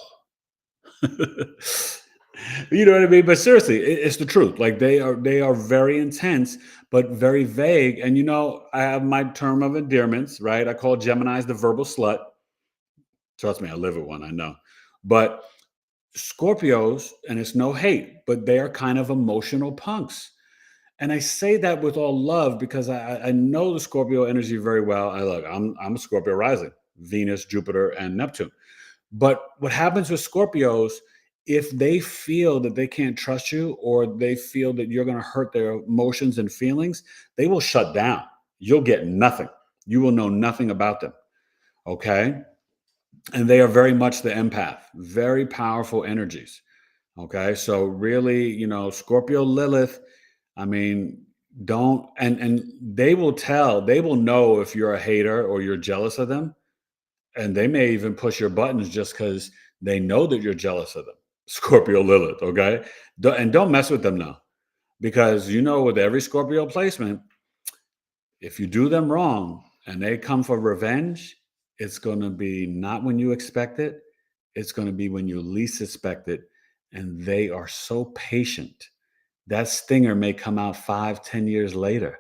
You know what I mean? But seriously, it's the truth. Like they are very intense, but very vague. And you know, I have my term of endearments, right? I call Geminis the verbal slut. Trust me, I live with one, I know. But Scorpios, and it's no hate, but they are kind of emotional punks. And I say that with all love because I know the Scorpio energy very well. I'm a Scorpio rising, Venus, Jupiter, and Neptune. But what happens with Scorpios, if they feel that they can't trust you or they feel that you're going to hurt their emotions and feelings, they will shut down. You'll get nothing. You will know nothing about them. Okay. And they are very much the empath, very powerful energies. Okay. So really, you know, Scorpio Lilith, I mean, don't, and they will know if you're a hater or you're jealous of them. And they may even push your buttons just because they know that you're jealous of them. Scorpio Lilith. Okay. And don't mess with them now, because you know, with every Scorpio placement, if you do them wrong and they come for revenge, it's going to be not when you expect it. It's going to be when you least expect it. And they are so patient. That stinger may come out 5-10 years later.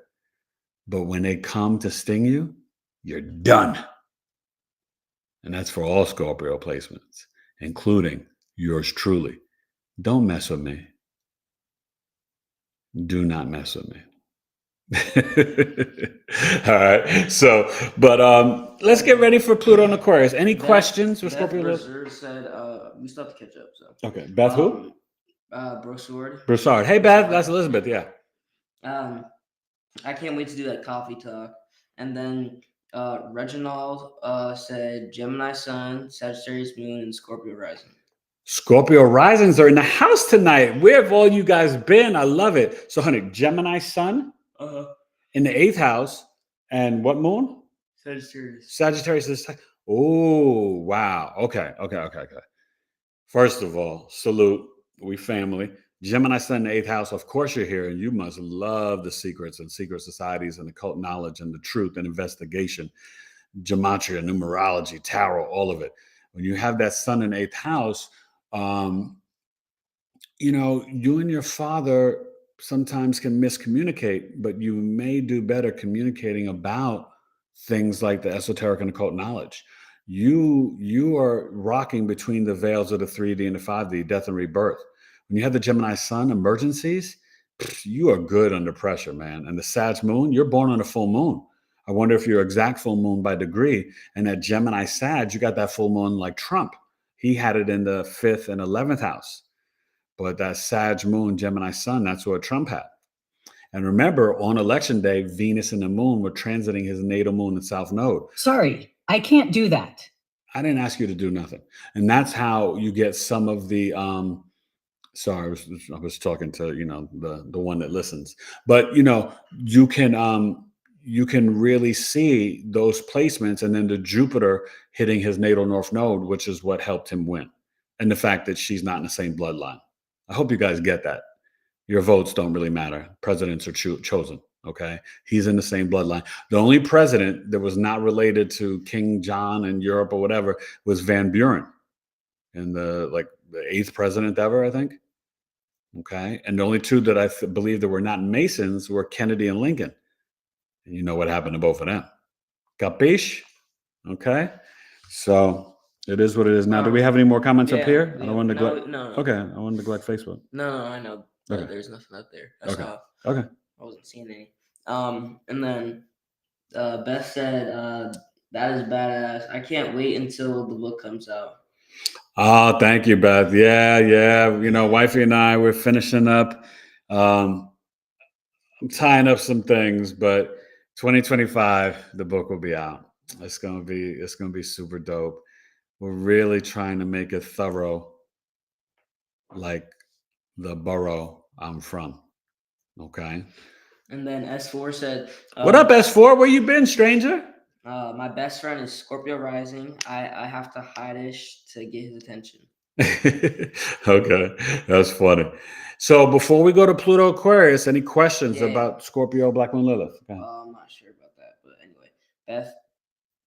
But when they come to sting you, you're done. And that's for all Scorpio placements, including yours truly. Don't mess with me. Do not mess with me. All right. So, but let's get ready for Pluto and Aquarius. Any questions for Scorpio? Beth said we still have to catch up. So okay, Beth who? Broussard. Broussard. Hey Beth, that's Elizabeth. Yeah. I can't wait to do that coffee talk. And then Reginald said Gemini Sun, Sagittarius Moon, and Scorpio Rising. Scorpio risings are in the house tonight. Where have all you guys been? I love it. So, honey, Gemini Sun in the 8th house, and what moon? Sagittarius is. Oh, wow. Okay. First of all, salute. We family. Gemini Sun in the 8th house. Of course, you're here, and you must love the secrets and secret societies and occult knowledge and the truth and investigation, gematria, numerology, tarot, all of it. When you have that Sun in 8th house, you know, you and your father sometimes can miscommunicate, but you may do better communicating about things like the esoteric and occult knowledge. You are rocking between the veils of the 3D and the 5D, death and rebirth. When you have the Gemini Sun emergencies, you are good under pressure, man. And the Sag Moon, you're born on a full moon. I wonder if you're exact full moon by degree. And that Gemini Sag, you got that full moon like Trump. He had it in the 5th and 11th house. But that Sag Moon, Gemini Sun, that's what Trump had. And remember, on election day, Venus and the moon were transiting his natal moon and south node. Sorry, I can't do that. I didn't ask you to do nothing. And that's how you get some of the, sorry, I was talking to, you know, the one that listens. But, you know, you can really see those placements, and then the Jupiter hitting his natal north node, which is what helped him win. And the fact that she's not in the same bloodline. I hope you guys get that. Your votes don't really matter. Presidents are chosen, okay? He's in the same bloodline. The only president that was not related to King John in Europe or whatever was Van Buren. And the 8th president ever, I think. Okay. And the only two that I believe that were not Masons were Kennedy and Lincoln. And you know what happened to both of them. Capiche? Okay. So it is what it is. Now, do we have any more comments up here? I don't want to neglect. No. Okay. I want to neglect Facebook. No, I know. Okay. There's nothing up there. I saw. Okay. I wasn't seeing any. And then Beth said, that is badass. I can't wait until the book comes out. Oh, thank you, Beth. Yeah. You know, wifey and I, we're finishing up. I'm tying up some things, but 2025, the book will be out. It's gonna be super dope. We're really trying to make it thorough, like the borough I'm from. Okay. And then S4 said, What up, S4? Where you been, stranger? My best friend is Scorpio rising. I have to hide-ish to get his attention. Okay, that's funny. So before we go to Pluto Aquarius, any questions about Scorpio, Black Moon Lilith? Okay. I'm not sure about that, but anyway,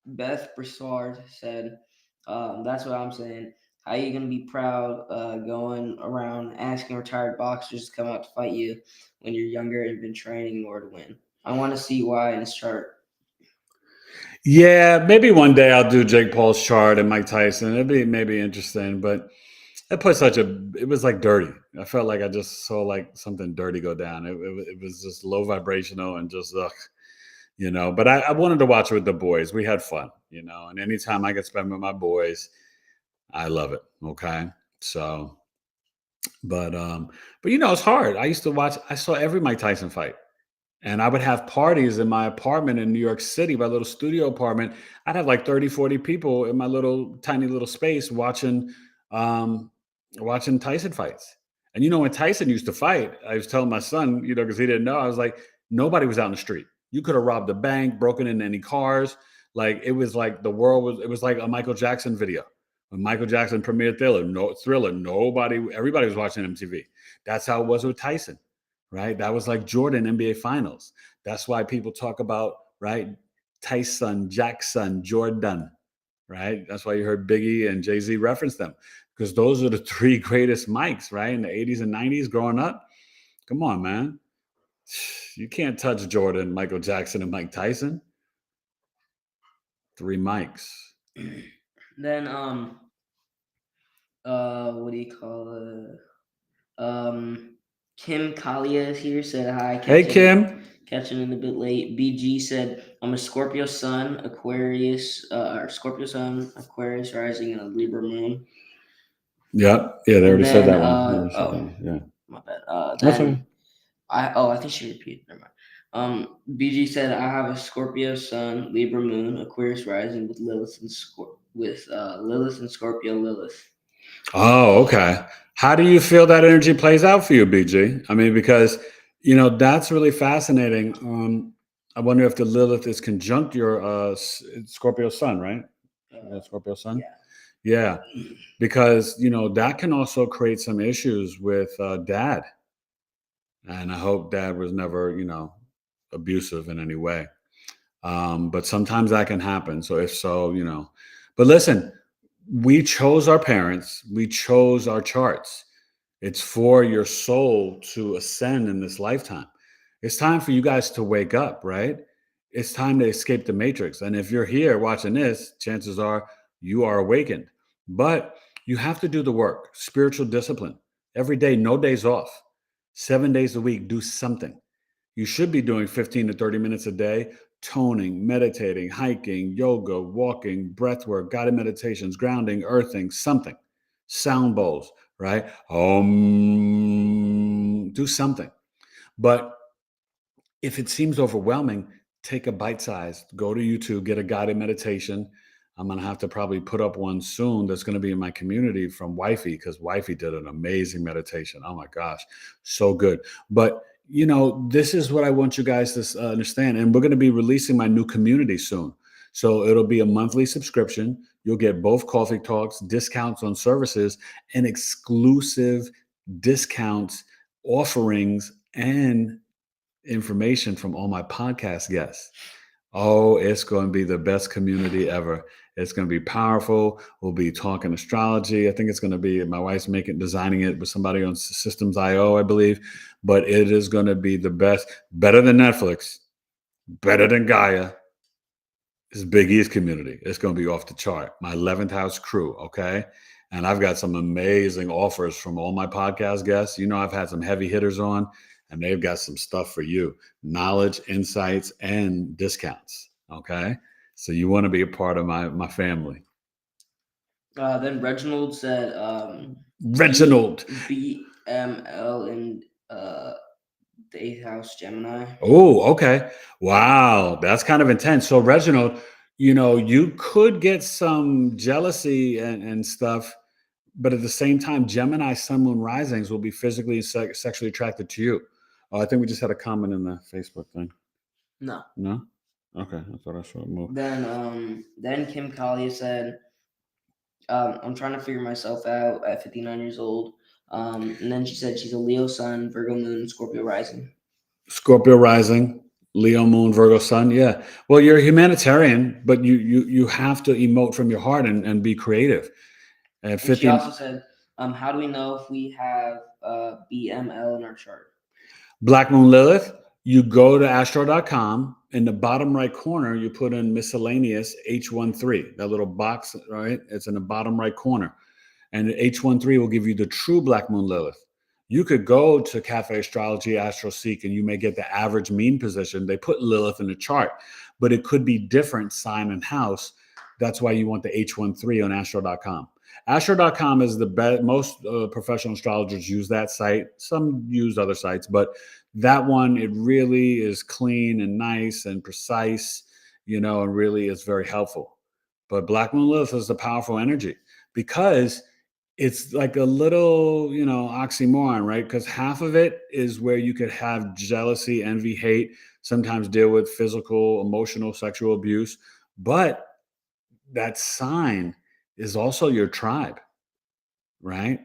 Beth Broussard said, that's what I'm saying. How you gonna be proud going around asking retired boxers to come out to fight you when you're younger and been training more to win? I want to see why in his chart. Yeah, maybe one day I'll do Jake Paul's chart and Mike Tyson. It'd be maybe interesting, but it put it was like dirty. I felt like I just saw like something dirty go down. It was just low vibrational and just you know. But I wanted to watch it with the boys. We had fun, you know. And anytime I get spend with my boys, I love it. Okay, so, but you know, it's hard. I used to watch. I saw every Mike Tyson fight. And I would have parties in my apartment in New York City, my little studio apartment. I'd have like 30, 40 people in my little tiny little space watching Tyson fights. And you know, when Tyson used to fight, I was telling my son, you know, because he didn't know, I was like, nobody was out in the street. You could have robbed a bank, broken into any cars. Like it was like it was like a Michael Jackson video. When Michael Jackson premiered Thriller, everybody was watching MTV. That's how it was with Tyson. Right? That was like Jordan NBA Finals. That's why people talk about, right? Tyson, Jackson, Jordan, right? That's why you heard Biggie and Jay-Z reference them because those are the three greatest mics, right? In the 80s and 90s growing up. Come on, man. You can't touch Jordan, Michael Jackson, and Mike Tyson. Three mics. Then, what do you call it? Kim Kalia is here, said hi. Hey, Kim. Catching in a bit late. BG said, I'm a Scorpio sun, Aquarius, rising in a Libra moon. Yeah, they already said that one. Yeah. My bad. I think she repeated. Never mind. BG said, I have a Scorpio sun, Libra moon, Aquarius rising with Lilith and Lilith and Scorpio Lilith. Oh, okay. How do you feel that energy plays out for you, BG? I mean, because, you know, that's really fascinating. I wonder if the Lilith is conjunct your Scorpio sun, right? Scorpio sun? Yeah. Because, you know, that can also create some issues with dad. And I hope dad was never, you know, abusive in any way. But sometimes that can happen. So if so, you know, but listen, we chose our parents. We chose our charts. It's for your soul to ascend in this lifetime. It's time for you guys to wake up, right? It's time to escape the matrix. And if you're here watching this, chances are you are awakened. But you have to do the work, spiritual discipline. Every day, no days off. 7 days a week, do something. You should be doing 15 to 30 minutes a day, toning, meditating, hiking, yoga, walking, breath work, guided meditations, grounding, earthing, something. Sound bowls, right? Do something. But if it seems overwhelming, take a bite size, go to YouTube, get a guided meditation. I'm going to have to probably put up one soon that's going to be in my community from Wifey because Wifey did an amazing meditation. Oh my gosh, so good. But you know, this is what I want you guys to understand. And we're going to be releasing my new community soon. So it'll be a monthly subscription. You'll get both coffee talks, discounts on services, and exclusive discounts, offerings, and information from all my podcast guests. Oh, it's going to be the best community ever. It's going to be powerful. We'll be talking astrology. I think it's going to be, my wife's designing it with somebody on Systems IO, I believe. But it is going to be the best, better than Netflix, better than Gaia. It's Big East community. It's going to be off the chart. My 11th house crew, okay? And I've got some amazing offers from all my podcast guests. You know, I've had some heavy hitters on, and they've got some stuff for you. Knowledge, insights, and discounts, okay? So you want to be a part of my family. Then Reginald said, Reginald. BML in the 8th house, Gemini. Oh, okay. Wow. That's kind of intense. So Reginald, you know, you could get some jealousy and stuff, but at the same time, Gemini sun, moon, risings will be physically and sexually attracted to you. Oh, I think we just had a comment in the Facebook thing. No. No? Okay. I thought I saw it move. Then Kim Kalia said, I'm trying to figure myself out at 59 years old. And then she said she's a Leo sun, Virgo moon, Scorpio rising. Scorpio rising, Leo moon, Virgo sun. Yeah. Well, you're a humanitarian, but you have to emote from your heart and be creative. And she also said, how do we know if we have BML in our chart? Black Moon Lilith, you go to astro.com. In the bottom right corner, you put in miscellaneous H13, that little box, right? It's in the bottom right corner. And H13 will give you the true Black Moon Lilith. You could go to Cafe Astrology, AstroSeek, and you may get the average mean position. They put Lilith in the chart, but it could be different sign and house. That's why you want the H13 on astro.com. Astro.com is the best. Most professional astrologers use that site. Some use other sites, but that one, it really is clean and nice and precise, you know, and really is very helpful. But Black Moon Lilith is a powerful energy because it's like a little, you know, oxymoron, right? Because half of it is where you could have jealousy, envy, hate, sometimes deal with physical, emotional, sexual abuse. But that sign is also your tribe, right?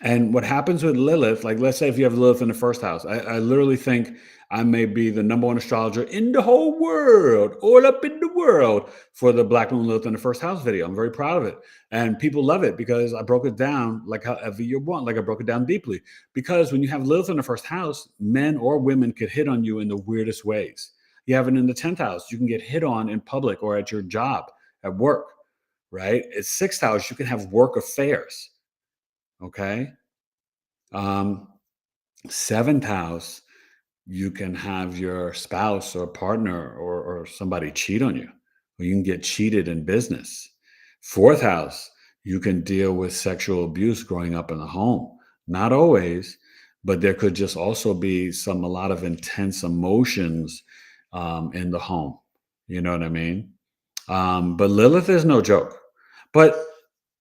And what happens with Lilith, like let's say if you have Lilith in the first house, I literally think I may be the #1 astrologer in the whole world, all up in the world for the Black Moon Lilith in the first house video. I'm very proud of it. And people love it because I broke it down like however you want, like I broke it down deeply. Because when you have Lilith in the first house, men or women could hit on you in the weirdest ways. You have it in the 10th house, you can get hit on in public or at your job, at work, right? It's 6th house, you can have work affairs. Okay. 7th house, you can have your spouse or partner or somebody cheat on you, or you can get cheated in business. 4th house, you can deal with sexual abuse growing up in the home. Not always, but there could just also be a lot of intense emotions in the home. You know what I mean? But Lilith is no joke. But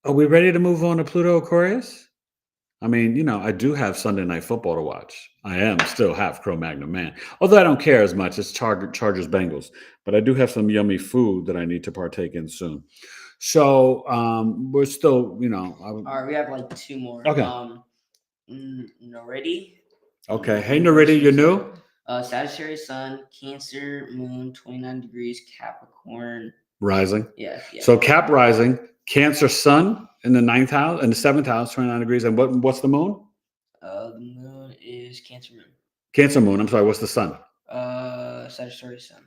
are we ready to move on to Pluto Aquarius? I mean, you know, I do have Sunday Night Football to watch. I am still half Cro-Magnon man, although I don't care as much. It's Chargers Bengals, but I do have some yummy food that I need to partake in soon. So we're still, you know. All right, we have like 2 more. Okay. Nariti. Okay. Hey, Nariti, you're new? Sagittarius sun, Cancer moon, 29 degrees, Capricorn rising. Yeah. So Cap rising, Cancer sun in the 9th house, in the 7th house, 29 degrees. And what's the moon? The moon is Cancer moon. Cancer moon. I'm sorry. What's the sun? Sagittarius sun.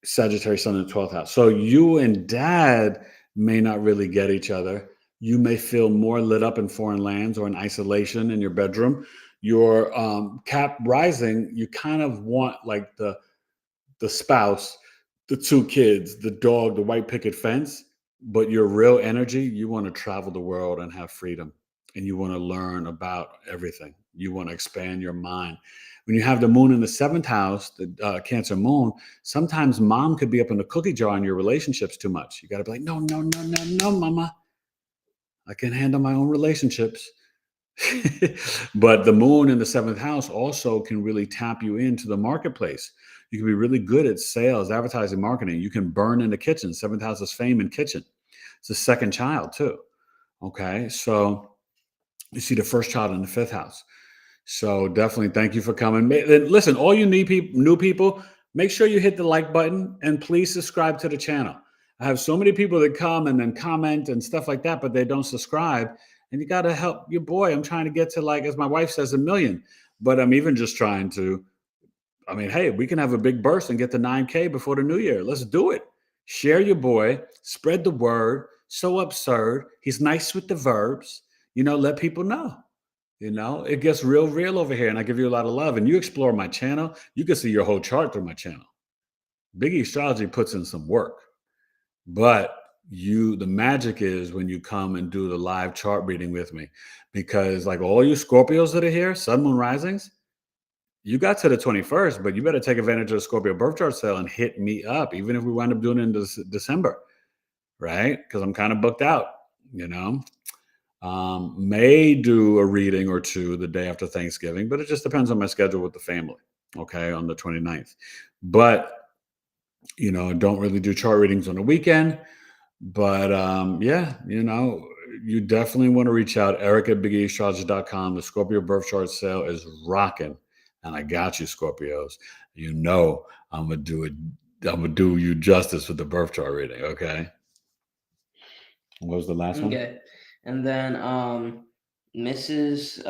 Sagittarius sun in the 12th house. So you and dad may not really get each other. You may feel more lit up in foreign lands or in isolation in your bedroom. Your Cap rising, you kind of want like the spouse, the 2 kids, the dog, the white picket fence. But your real energy, you want to travel the world and have freedom. And you want to learn about everything. You want to expand your mind. When you have the moon in the 7th house, the Cancer moon, sometimes mom could be up in the cookie jar in your relationships too much. You got to be like, no, mama. I can handle my own relationships. But the moon in the 7th house also can really tap you into the marketplace. You can be really good at sales, advertising, marketing. You can burn in the kitchen. 7th house is fame and kitchen. It's the 2nd child too. Okay. So you see the 1st child in the 5th house. So definitely thank you for coming. Listen, all you new people, make sure you hit the like button and please subscribe to the channel. I have so many people that come and then comment and stuff like that, but they don't subscribe. And you got to help your boy. I'm trying to get to, like, as my wife says, 1 million. But I'm even just trying to, I mean, hey, we can have a big burst and get to 9K before the new year. Let's do it. Share your boy. Spread the word. So absurd. He's nice with the verbs. Let people know. It gets real over here. And I give you a lot of love. And you explore my channel. You can see your whole chart through my channel. BigEAstro puts in some work. But the magic is when you come and do the live chart reading with me, because like all you Scorpios that are here, Sun, Moon, Risings, you got to the 21st, but you better take advantage of the Scorpio birth chart sale and hit me up, even if we wind up doing it in December, right? Because I'm kind of booked out, may do a reading or two the day after Thanksgiving, but it just depends on my schedule with the family, okay, on the 29th. But don't really do chart readings on the weekend. But you definitely want to reach out. Eric at BigEAstro.com. The Scorpio birth chart sale is rocking. And I got you, Scorpios. I'm gonna do you justice with the birth chart reading, okay? What was the last one? Okay. And then Mrs.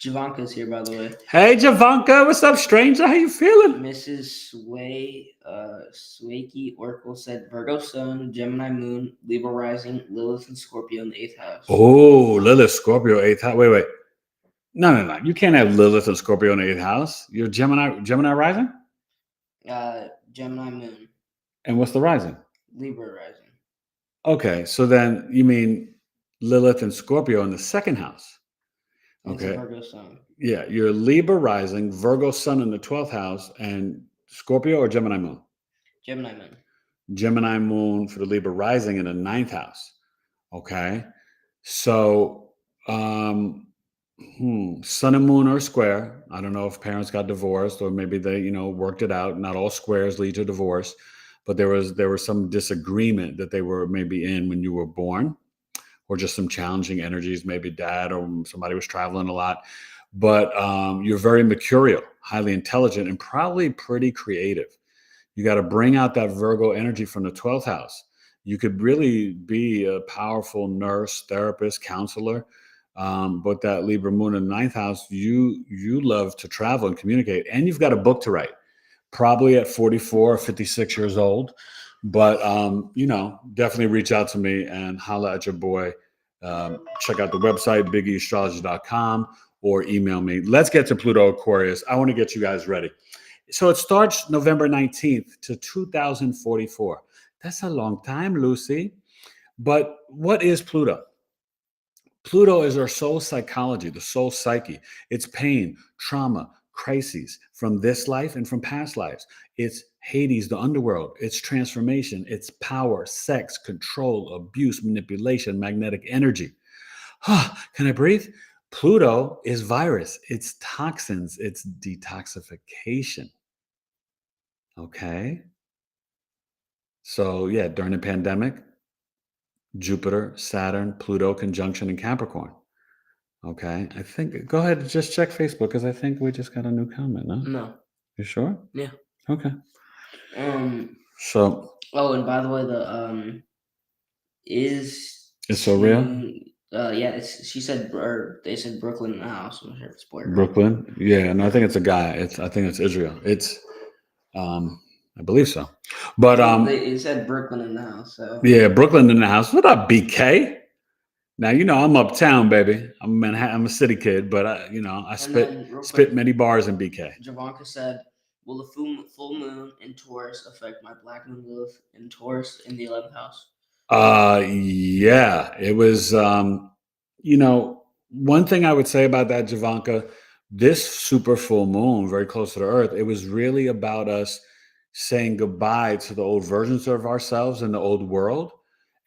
Javanka's here, by the way. Hey, Javanka, what's up, stranger? How you feeling? Mrs. Swakey Oracle said Virgo Sun, Gemini Moon, Libra Rising, Lilith and Scorpio in the 8th house. Oh, Lilith, Scorpio, 8th house. Wait. No. You can't have Lilith and Scorpio in the 8th house. You're Gemini Rising? Gemini Moon. And what's the rising? Libra Rising. Okay, so then you mean Lilith and Scorpio in the 2nd house. Okay. Virgo Sun. Yeah, you're Libra Rising, Virgo Sun in the 12th house, and Scorpio or Gemini Moon? Gemini Moon. Gemini Moon for the Libra Rising in the 9th house. Okay. So Sun and Moon are square. I don't know if parents got divorced or maybe they, worked it out. Not all squares lead to divorce, but there was some disagreement that they were maybe in when you were born, or just some challenging energies. Maybe dad or somebody was traveling a lot. But you're very mercurial, highly intelligent, and probably pretty creative. You got to bring out that Virgo energy from the 12th house. You could really be a powerful nurse, therapist, counselor. But that Libra Moon in the 9th house, you love to travel and communicate, and you've got a book to write, probably at 44 or 56 years old. But, definitely reach out to me and holla at your boy. Check out the website, BigEAstrology.com, or email me. Let's get to Pluto Aquarius. I want to get you guys ready. So it starts November 19th to 2044. That's a long time, Lucy. But what is Pluto? Pluto is our soul psychology, the soul psyche. It's pain, trauma, crises from this life and from past lives. It's Hades, the underworld. It's transformation. It's power, sex, control, abuse, manipulation, magnetic energy. Can I breathe? Pluto is virus. It's toxins. It's detoxification. Okay. So yeah, during the pandemic, Jupiter, Saturn, Pluto conjunction in Capricorn. Okay. I think, go ahead and just check Facebook because I think we just got a new comment, no? No. You sure? Yeah. Okay. So. Oh, and by the way, it's so real? Yeah, she said, or they said Brooklyn in the house. I'm not sure if it's boy. Brooklyn? Yeah, no, I think it's a guy. I think it's Israel. It's, I believe so. But it said Brooklyn in the house. So yeah, Brooklyn in the house. What up, BK? Now I'm uptown, baby. I'm Manhattan. I'm a city kid, but I spit many bars in BK. Javanka said, "Will the full moon in Taurus affect my Black Moon Lilith in Taurus in the 11th house?" Yeah, it was. One thing I would say about that, Javanka, this super full moon, very close to the Earth, it was really about us saying goodbye to the old versions of ourselves in the old world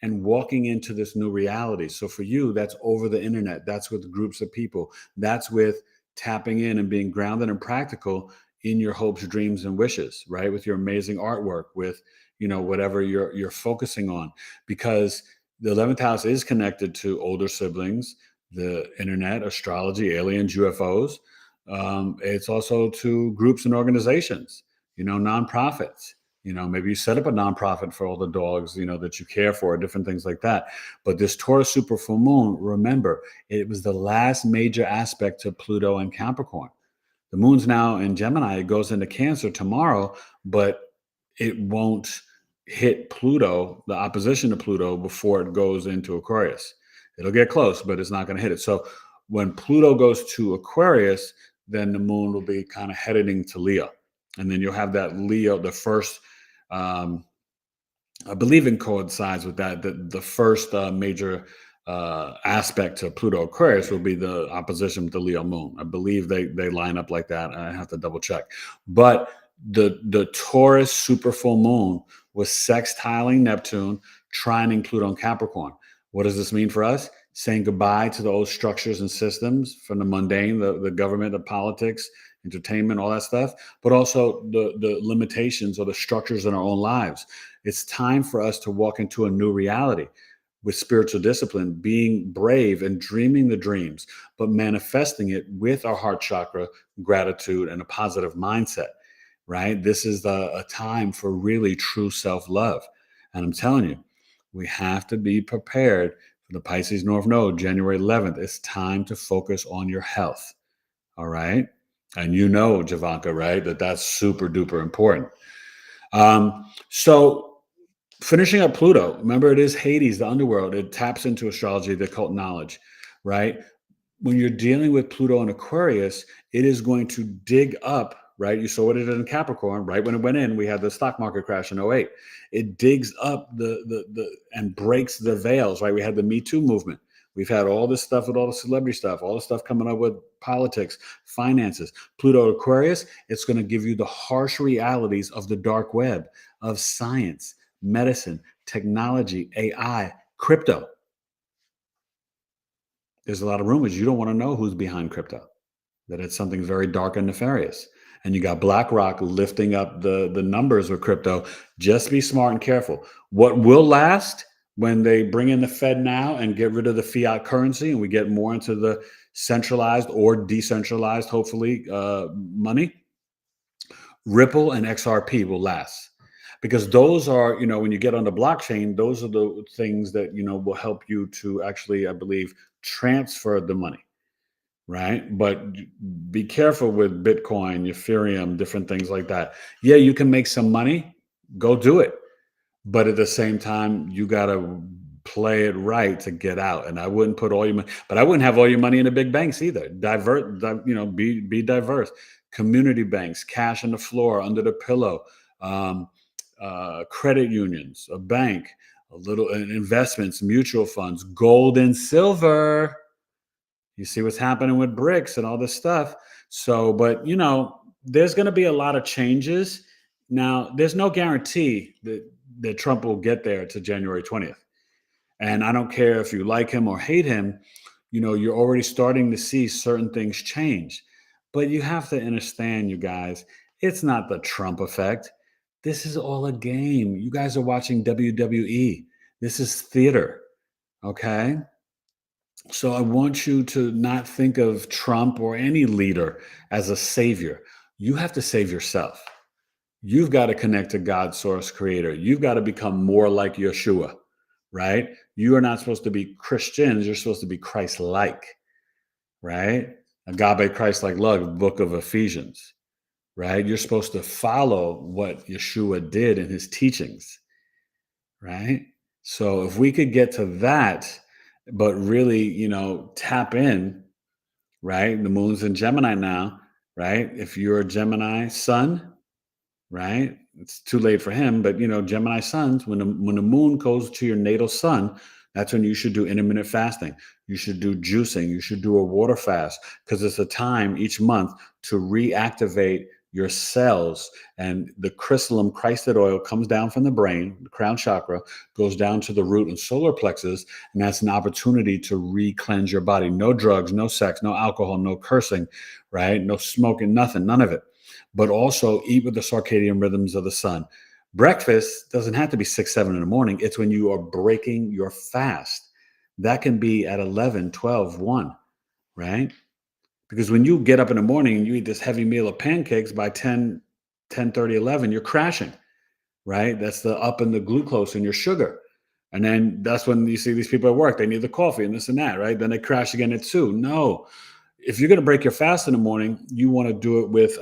and walking into this new reality. So for you, that's over the internet. That's with groups of people. That's with tapping in and being grounded and practical in your hopes, dreams, and wishes, right? With your amazing artwork, with, whatever you're focusing on, because the 11th house is connected to older siblings, the internet, astrology, aliens, UFOs. It's also to groups and organizations, nonprofits. Maybe you set up a nonprofit for all the dogs, that you care for, different things like that. But this Taurus super full moon, remember, it was the last major aspect to Pluto and Capricorn. The moon's now in Gemini. It goes into Cancer tomorrow, but it won't hit Pluto, the opposition to Pluto, before it goes into Aquarius. It'll get close, but it's not going to hit it. So when Pluto goes to Aquarius, then the moon will be kind of heading to Leo. And then you'll have that Leo, the first, I believe it coincides with that, the first major aspect to Pluto Aquarius will be the opposition with the Leo moon. I believe they line up like that. I have to double check. But the Taurus super full moon was sextiling Neptune, trining Pluto and Capricorn. What does this mean for us? Saying goodbye to the old structures and systems from the mundane, the government, the politics, entertainment, all that stuff, but also the limitations or the structures in our own lives. It's time for us to walk into a new reality with spiritual discipline, being brave and dreaming the dreams, but manifesting it with our heart chakra, gratitude, and a positive mindset, right? This is a time for really true self-love. And I'm telling you, we have to be prepared for the Pisces North Node, January 11th. It's time to focus on your health, all right? And Javanka, right, that's super duper important. So finishing up Pluto, remember, it is Hades, the underworld. It taps into astrology, the occult knowledge, right? When you're dealing with Pluto and Aquarius, it is going to dig up, right? You saw what it did in Capricorn, right? When it went in, we had the stock market crash in 2008. It digs up and breaks the veils, right? We had the Me Too movement. We've had all this stuff with all the celebrity stuff, all the stuff coming up with politics, finances. Pluto Aquarius, it's going to give you the harsh realities of the dark web, of science, medicine, technology, AI, crypto. There's a lot of rumors. You don't want to know who's behind crypto, that it's something very dark and nefarious. And you got BlackRock lifting up the numbers with crypto. Just be smart and careful. What will last when they bring in the Fed now and get rid of the fiat currency and we get more into the centralized or decentralized, hopefully, money, Ripple and XRP will last. Because those are, when you get on the blockchain, those are the things that, will help you to actually, I believe, transfer the money, right? But be careful with Bitcoin, Ethereum, different things like that. Yeah, you can make some money, go do it. But at the same time, you got to play it right to get out. And I wouldn't put all your money, but I wouldn't have all your money in the big banks either. Be diverse. Community banks, cash on the floor, under the pillow, credit unions, a bank, investments, mutual funds, gold and silver. You see what's happening with BRICS and all this stuff. So, but there's going to be a lot of changes. Now, there's no guarantee that Trump will get there to January 20th. And I don't care if you like him or hate him, you're already starting to see certain things change. But you have to understand, you guys, it's not the Trump effect. This is all a game. You guys are watching WWE. This is theater, okay? So I want you to not think of Trump or any leader as a savior. You have to save yourself. You've got to connect to God, source, creator. You've got to become more like Yeshua, right? You are not supposed to be Christians. You're supposed to be Christ-like, right? Agape, Christ-like love, book of Ephesians, right? You're supposed to follow what Yeshua did in his teachings, right? So if we could get to that, but really, tap in, right? The moon's in Gemini now, right? If you're a Gemini sun, right? It's too late for him, but Gemini suns, when the moon goes to your natal sun, that's when you should do intermittent fasting. You should do juicing. You should do a water fast, because it's a time each month to reactivate your cells. And the crystalline Christed oil comes down from the brain, the crown chakra, goes down to the root and solar plexus, and that's an opportunity to re-cleanse your body. No drugs, no sex, no alcohol, no cursing, right? No smoking, nothing, none of it. But also eat with the circadian rhythms of the sun. Breakfast doesn't have to be 6, 7 in the morning. It's when you are breaking your fast. That can be at 11, 12, 1, right? Because when you get up in the morning and you eat this heavy meal of pancakes by 10:30, 11, you're crashing, right? That's the up in the glucose in your sugar. And then that's when you see these people at work, they need the coffee and this and that, right? Then they crash again at 2. No, if you're going to break your fast in the morning, you want to do it with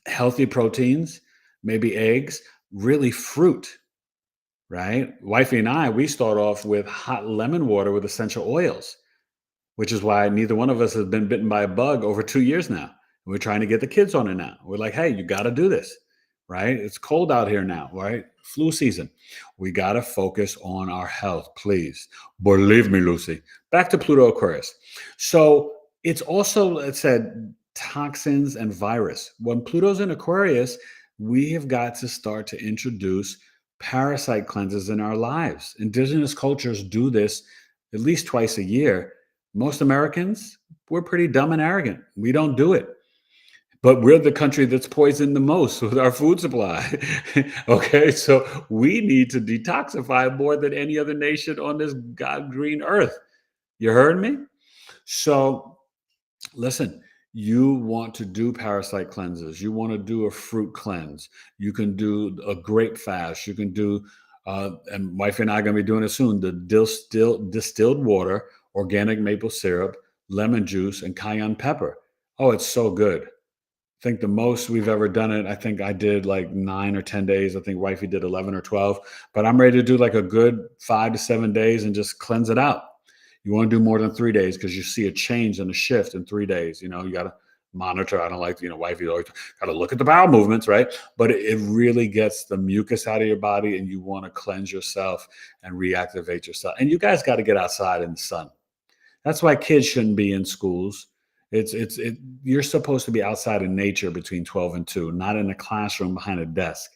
healthy proteins, maybe eggs, really fruit, right? Wifey and I, we start off with hot lemon water with essential oils, which is why neither one of us has been bitten by a bug over 2 years now. We're trying to get the kids on it now. We're like, hey, you got to do this, right? It's cold out here now, right? Flu season. We got to focus on our health, please. Believe me, Lucy. Back to Pluto Aquarius. So it's also, it said, toxins and virus. When Pluto's in Aquarius, we have got to start to introduce parasite cleanses in our lives. Indigenous cultures do this at least twice a year. Most Americans, we're pretty dumb and arrogant. We don't do it. But we're the country that's poisoned the most with our food supply. Okay, so we need to detoxify more than any other nation on this God green earth. You heard me? So listen, you want to do parasite cleanses. You want to do a fruit cleanse. You can do a grape fast. You can do, and wife and I are going to be doing it soon, the distilled water, organic maple syrup, lemon juice, and cayenne pepper. Oh, it's so good. I think the most we've ever done it, I think I did like 9 or 10 days. I think wifey did 11 or 12, but I'm ready to do like a good 5 to 7 days and just cleanse it out. You want to do more than 3 days because you see a change and a shift in 3 days. You know, you got to monitor. I don't like, wifey always got to look at the bowel movements, right? But it really gets the mucus out of your body and you want to cleanse yourself and reactivate yourself. And you guys got to get outside in the sun. That's why kids shouldn't be in schools. You're supposed to be outside in nature between 12 and 2, not in a classroom behind a desk.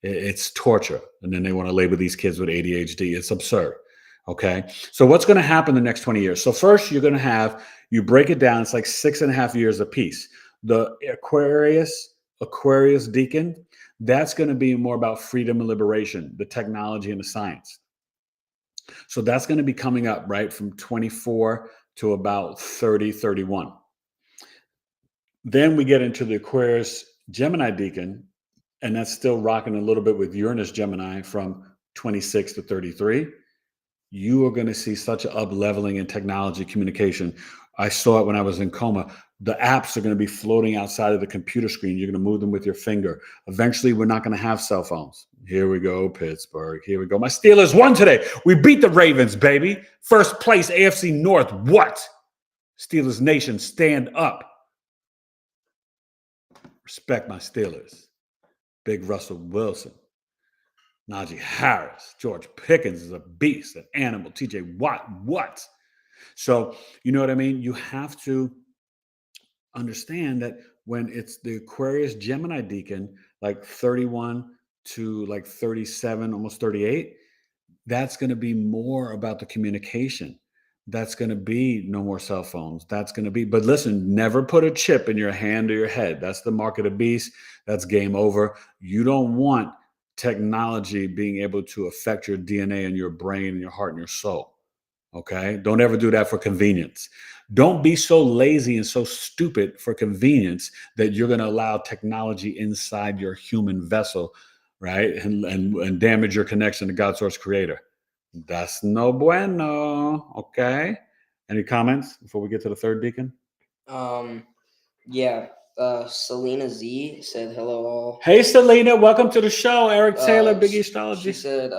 It's torture. And then they want to label these kids with ADHD. It's absurd. Okay. So what's going to happen the next 20 years? So first you're going to you break it down. It's like 6.5 years apiece. The Aquarius decan, that's going to be more about freedom and liberation, the technology and the science. So that's going to be coming up, right, from 24 to about 30, 31. Then we get into the Aquarius Gemini decan, and that's still rocking a little bit with Uranus Gemini from 26 to 33. You are going to see such an up-leveling in technology communication. I saw it when I was in coma. The apps are going to be floating outside of the computer screen. You're going to move them with your finger. Eventually, we're not going to have cell phones. Here we go, Pittsburgh. Here we go. My Steelers won today. We beat the Ravens, baby. First place, AFC North. What? Steelers Nation, stand up. Respect my Steelers. Big Russell Wilson. Najee Harris. George Pickens is a beast, an animal. TJ Watt. What? So, you know what I mean? You have to understand that when it's the Aquarius Gemini decan, like 31 to like 37, almost 38, that's going to be more about the communication. That's going to be no more cell phones. That's going to be, but listen, never put a chip in your hand or your head. That's the mark of the beast. That's game over. You don't want technology being able to affect your DNA and your brain and your heart and your soul. Okay. Don't ever do that for convenience. Don't be so lazy and so stupid for convenience that you're going to allow technology inside your human vessel, right? And damage your connection to God's source creator. That's no bueno. Okay. Any comments before we get to the third decan? Yeah. Selena Z said hello all. Hey Selena, welcome to the show. Eric Taylor, BigEAstro. She said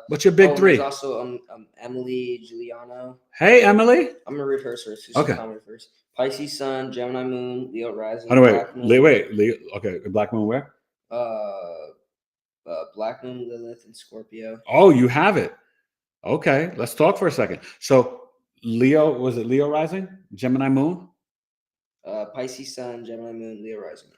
what's your big three? There's also Emily Giuliano. Hey Emily. I'm gonna read hers first. Okay. Comment first. Pisces Sun, Gemini Moon, Leo Rising. Oh, wait. Leo. Okay, Black Moon where? Black Moon Lilith and Scorpio. Oh, you have it. Okay, let's talk for a second. So Leo, was it Leo Rising? Gemini Moon? Pisces Sun, Gemini Moon, Leo Rising.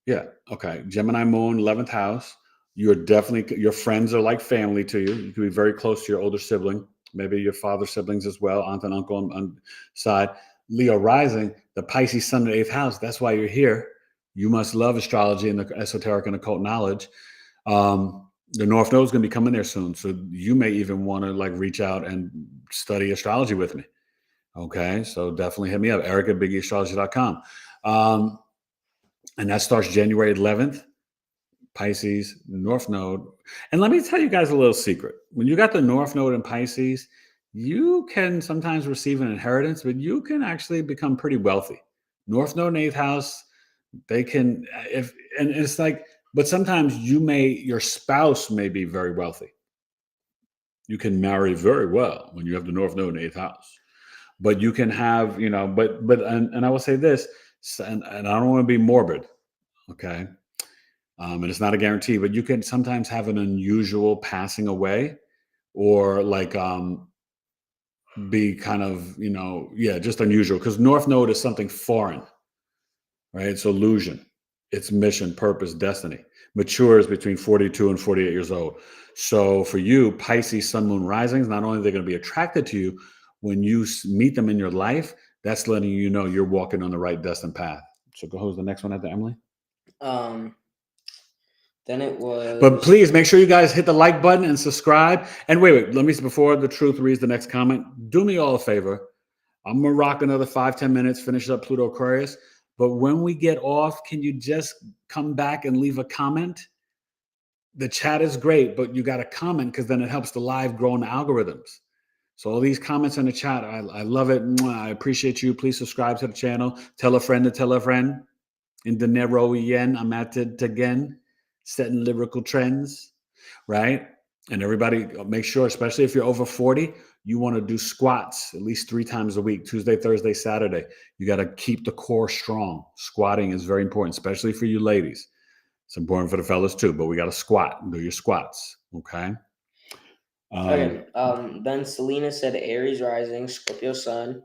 Yeah. Okay. Gemini Moon, 11th house. You're definitely, your friends are like family to you. You can be very close to your older sibling, maybe your father's siblings as well, aunt and uncle on side. Leo Rising, the Pisces Sun in the 8th house. That's why you're here. You must love astrology and the esoteric and occult knowledge. The North Node is going to be coming there soon. So you may even want to like reach out and study astrology with me. Okay, so definitely hit me up, Eric at BigEAstro.com. And that starts January 11th, Pisces, North Node. And let me tell you guys a little secret. When you got the North Node in Pisces, you can sometimes receive an inheritance, but you can actually become pretty wealthy. North Node in 8th house, they can, and it's like, but sometimes your spouse may be very wealthy. You can marry very well when you have the North Node in 8th house. But you can have, and I will say this, and I don't want to be morbid, okay? And it's not a guarantee, but you can sometimes have an unusual passing away, or like be kind of, just unusual, because North Node is something foreign, right? It's illusion, it's mission, purpose, destiny. Matures between 42 and 48 years old. So for you, Pisces, Sun, Moon, Risings, not only are they going to be attracted to you, when you meet them in your life, that's letting you know you're walking on the right destined path. So go, who's the next one after Emily? Then it was. But please make sure you guys hit the like button and subscribe. And wait, let me, before the truth reads the next comment, do me all a favor. I'm going to rock another 5-10 minutes, finish up Pluto Aquarius. But when we get off, can you just come back and leave a comment? The chat is great, but you got to comment, because then it helps the live grow in the algorithms. So all these comments in the chat, I love it. I appreciate you. Please subscribe to the channel. Tell a friend to tell a friend. In the Nero yen, I'm at it again, setting lyrical trends, right? And everybody, make sure, especially if you're over 40, you want to do squats at least 3 times a week, Tuesday, Thursday, Saturday. You got to keep the core strong. Squatting is very important, especially for you ladies. It's important for the fellas too, but we got to squat and do your squats, okay? Okay. Then Selena said Aries rising, Scorpio sun,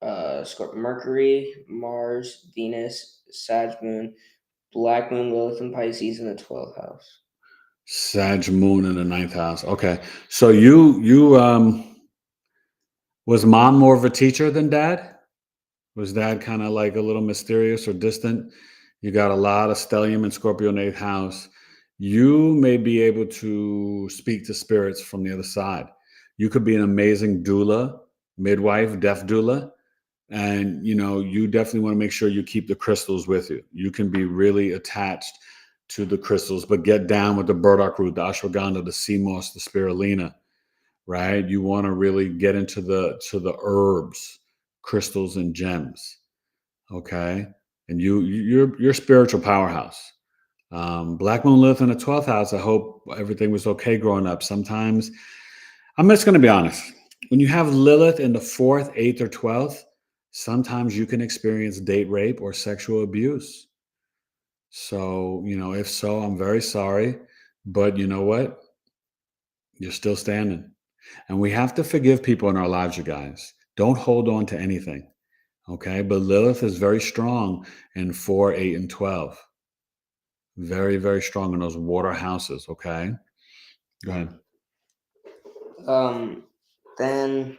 Mercury, Mars, Venus, Sag moon, Black Moon Lilith in Pisces in the 12th house. Sag moon in the 9th house. Okay. So you was mom more of a teacher than dad? Was dad kind of like a little mysterious or distant? You got a lot of stellium and Scorpio in the 8th house. You may be able to speak to spirits from the other side. You could be an amazing doula, midwife, deaf doula. And, you definitely want to make sure you keep the crystals with you. You can be really attached to the crystals, but get down with the burdock root, the ashwagandha, the sea moss, the spirulina, right? You want to really get into the herbs, crystals, and gems, okay? And you're spiritual powerhouse. Black Moon Lilith in the 12th house. I hope everything was okay growing up. Sometimes, I'm just going to be honest. When you have Lilith in the 4th, 8th, or 12th, sometimes you can experience date rape or sexual abuse. So, if so, I'm very sorry. But you know what? You're still standing. And we have to forgive people in our lives, you guys. Don't hold on to anything. Okay? But Lilith is very strong in 4, 8, and 12. Very, very strong in those water houses. Okay? Go ahead. Then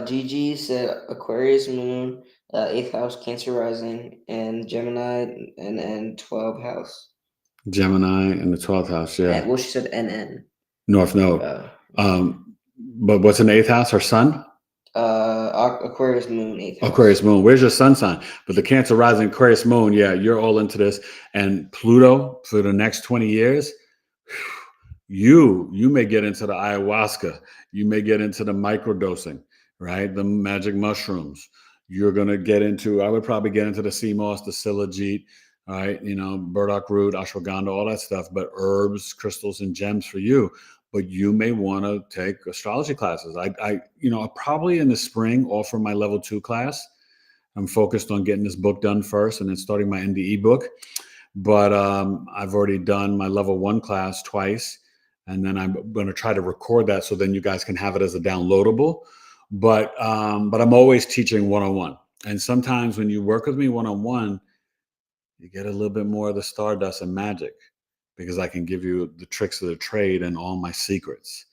Gigi said Aquarius moon, 8th house, Cancer rising, and Gemini and 12th house. Gemini in the 12th house, yeah. Well, she said NN. North Node. But what's in the 8th house? Her sun? Aquarius moon, 8th house. Aquarius moon. Where's your sun sign? But the Cancer rising, Aquarius moon, yeah, you're all into this. And Pluto for the next 20 years, you may get into the ayahuasca. You may get into the microdosing, right? The magic mushrooms. You're going to get into, I would probably get into the sea moss, the silagite, all right? Burdock root, ashwagandha, all that stuff, but herbs, crystals, and gems for you. But you may want to take astrology classes. I probably in the spring offer my level 2 class. I'm focused on getting this book done first and then starting my NDE book. But I've already done my level 1 class twice. And then I'm going to try to record that so then you guys can have it as a downloadable. But I'm always teaching one-on-one. And sometimes when you work with me one-on-one, you get a little bit more of the stardust and magic, because I can give you the tricks of the trade and all my secrets.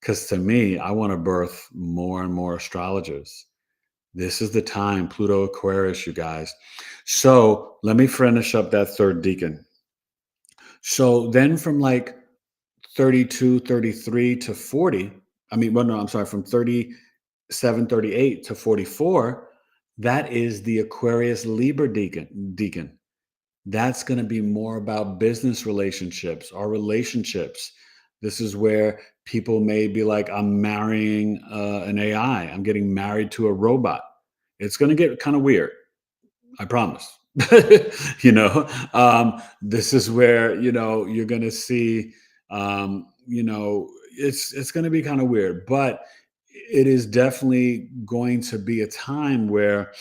Because to me, I want to birth more and more astrologers. This is the time, Pluto Aquarius, you guys. So let me finish up that 3rd decan. So then from like 32, 33 to 40, from 30 738 to 44, that is the Aquarius Libra deacon. That's going to be more about business relationships, our relationships. This is where people may be like, I'm marrying an AI. I'm getting married to a robot. It's going to get kind of weird. I promise. This is where, you're going to see, it's going to be kind of weird, but it is definitely going to be a time where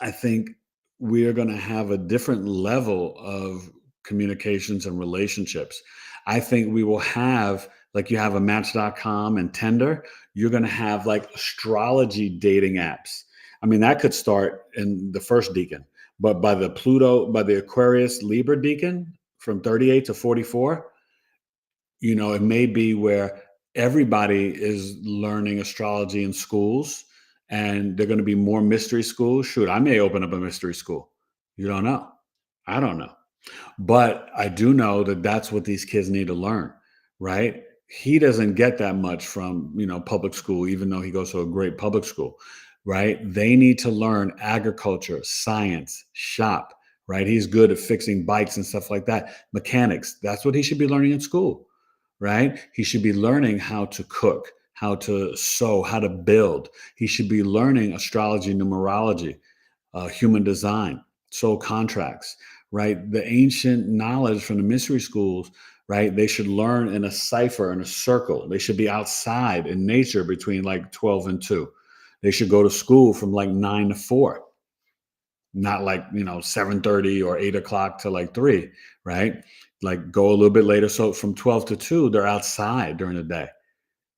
I think we are going to have a different level of communications and relationships. I think we will have, like you have a Match.com and Tinder, you're going to have like astrology dating apps. I mean, that could start in the first deacon, but by the Aquarius Libra deacon from 38 to 44, it may be where everybody is learning astrology in schools and they're going to be more mystery schools. Shoot, I may open up a mystery school. You don't know. I don't know. But I do know that that's what these kids need to learn, right? He doesn't get that much from, public school, even though he goes to a great public school, right? They need to learn agriculture, science, shop, right? He's good at fixing bikes and stuff like that. Mechanics, that's what he should be learning in school, right? He should be learning how to cook, how to sew, how to build. He should be learning astrology, numerology, human design, soul contracts, right? The ancient knowledge from the mystery schools, right? They should learn in a cipher, in a circle. They should be outside in nature between like 12 and 2. They should go to school from like 9 to 4, not like, 7:30 or 8 o'clock to like 3, right? Like go a little bit later. So from 12 to 2, they're outside during the day,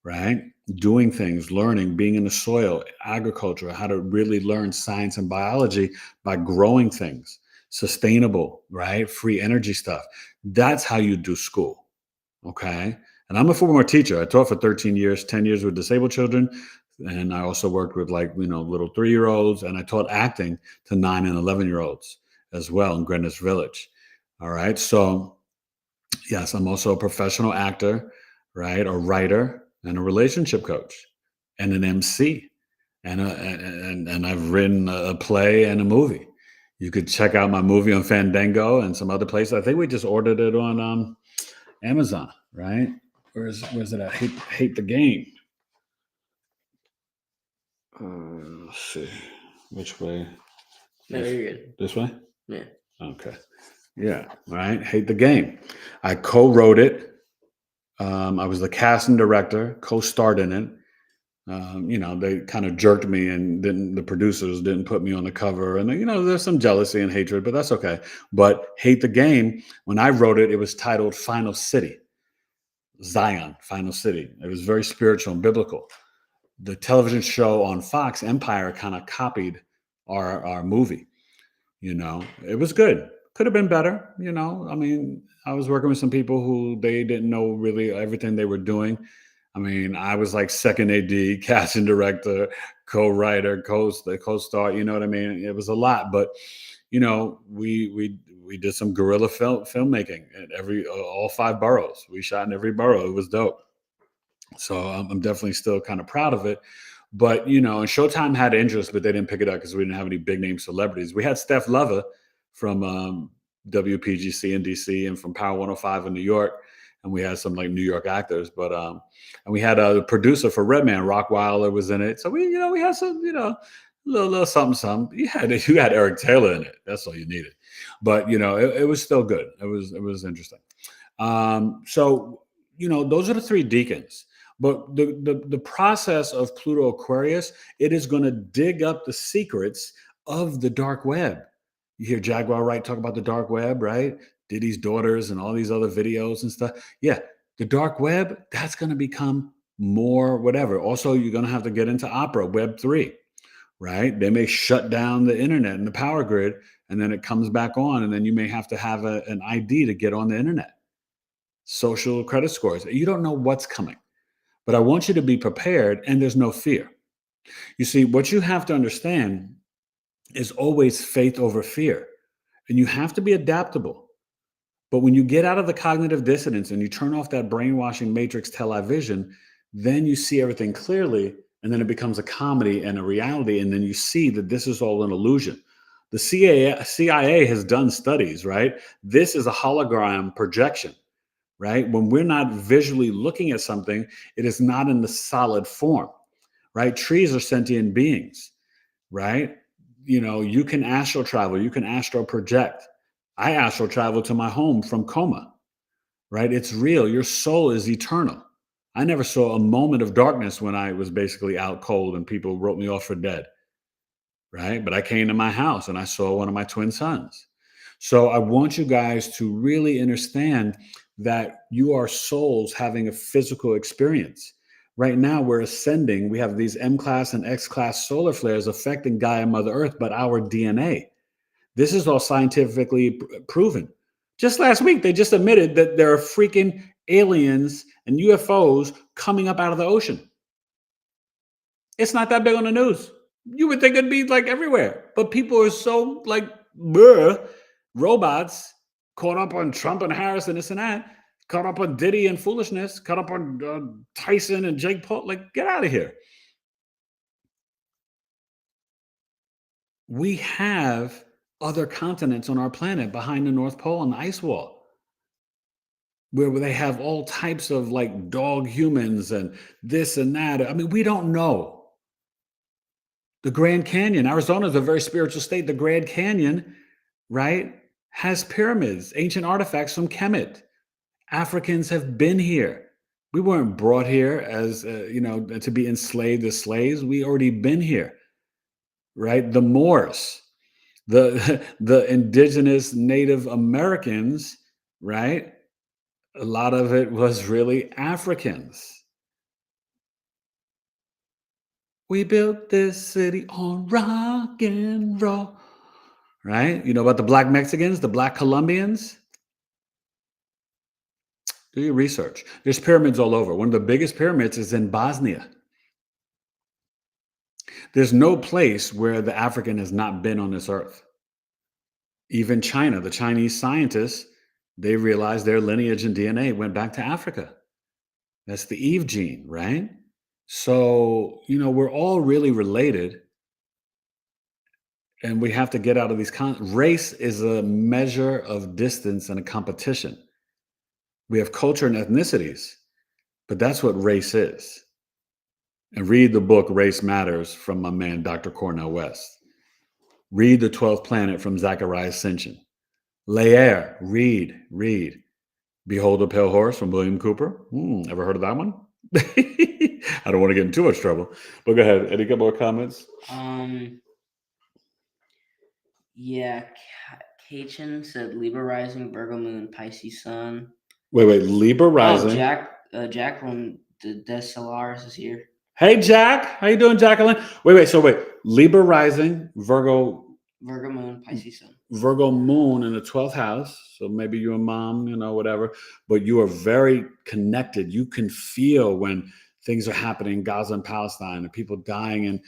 right? Doing things, learning, being in the soil, agriculture, how to really learn science and biology by growing things, sustainable, right? Free energy stuff. That's how you do school. Okay. And I'm a former teacher. I taught for 13 years, 10 years with disabled children. And I also worked with little 3-year-olds, and I taught acting to 9 and 11-year-olds as well in Greenwich Village. All right. So yes, I'm also a professional actor, right? A writer and a relationship coach and an MC. And I've written a play and a movie. You could check out my movie on Fandango and some other places. I think we just ordered it on Amazon, right? Where's it at? Hate the Game. Let's see. Which way? No, you're good. This way? Yeah. Okay. Yeah, right. Hate the Game. I co-wrote it. I was the casting director, co-starred in it. They kind of jerked me, and the producers didn't put me on the cover. And, there's some jealousy and hatred, but that's okay. But Hate the Game, when I wrote it, it was titled Final City, Zion, Final City. It was very spiritual and biblical. The television show on Fox, Empire, kind of copied our movie. It was good. Could have been better. I mean, I was working with some people who they didn't know really everything they were doing. I mean, I was like second AD, casting director, co-writer, co-star. You know what I mean? It was a lot, but we did some guerrilla filmmaking at all 5 boroughs. We shot in every borough. It was dope. So I'm definitely still kind of proud of it. But, and Showtime had interest, but they didn't pick it up because we didn't have any big name celebrities. We had Steph Lover from WPGC in DC and from Power 105 in New York. And we had some like New York actors, but and we had a producer for Redman, Rockweiler was in it. So we had some, little something. You had Eric Taylor in it. That's all you needed. But it was still good. It was interesting. So those are the 3 deacons. But the process of Pluto Aquarius, it is going to dig up the secrets of the dark web. You hear Jaguar Wright talk about the dark web, right? Diddy's Daughters and all these other videos and stuff. Yeah, the dark web, that's going to become more whatever. Also, you're going to have to get into Opera, Web3, right? They may shut down the internet and the power grid, and then it comes back on, and then you may have to have an ID to get on the internet. Social credit scores. You don't know what's coming. But I want you to be prepared, and there's no fear. You see, what you have to understand is always faith over fear. And you have to be adaptable. But when you get out of the cognitive dissonance and you turn off that brainwashing matrix television, then you see everything clearly, And then it becomes a comedy and a reality. And then you see that this is all an illusion. The CIA has done studies, right? This is a hologram projection, right? When we're not visually looking at something, it is not in the solid form, right? Trees are sentient beings, right? You can astral travel, you can astral project. I astral travel to my home from coma, right? It's real. Your soul is eternal. I never saw a moment of darkness when I was basically out cold and people wrote me off for dead, right? But I came to my house and I saw one of my twin sons. So I want you guys to really understand that you are souls having a physical experience. Right now, we're ascending. We have these M class and X class solar flares affecting Gaia, Mother Earth, but our DNA. This is all scientifically proven. Just last week, they just admitted that there are freaking aliens and UFOs coming up out of the ocean. It's not that big on the news. You would think it'd be like everywhere, but people are so like robots caught up on Trump and Harris and this and that, caught up on Diddy and foolishness, caught up on Tyson and Jake Paul. Like, get out of here. We have other continents on our planet behind the North Pole and the ice wall, where they have all types of like dog humans and this and that. I mean, we don't know. The Grand Canyon, Arizona is a very spiritual state. The Grand Canyon, right, has pyramids, ancient artifacts from Kemet. Africans have been here. We weren't brought here as, to be enslaved as slaves. We already been here, right? The Moors, the indigenous Native Americans, right? A lot of it was really Africans. We built this city on rock and roll, right? You know about the Black Mexicans, the Black Colombians? Do your research. There's pyramids all over. One of the biggest pyramids is in Bosnia. There's no place where the African has not been on this earth. Even China, the Chinese scientists, they realized their lineage and DNA went back to Africa. That's the Eve gene, right? So, we're all really related. And we have to get out of these race is a measure of distance and a competition. We have culture and ethnicities, but that's what race is. And read the book Race Matters from my man, Dr. Cornel West. Read The 12th Planet from Zachariah Ascension. Lair, read. Behold a Pale Horse from William Cooper. Ever heard of that one? I don't want to get in too much trouble, but go ahead. Any more comments? Yeah, Kachin said Libra rising, Virgo moon, Pisces sun. Wait, Libra rising. Jacqueline Desalaris is here. Hey, Jack. How you doing, Jacqueline? Wait. Libra rising, Virgo moon, Pisces sun. Virgo moon in the 12th house. So maybe your mom, whatever. But you are very connected. You can feel when things are happening in Gaza and Palestine, and people dying in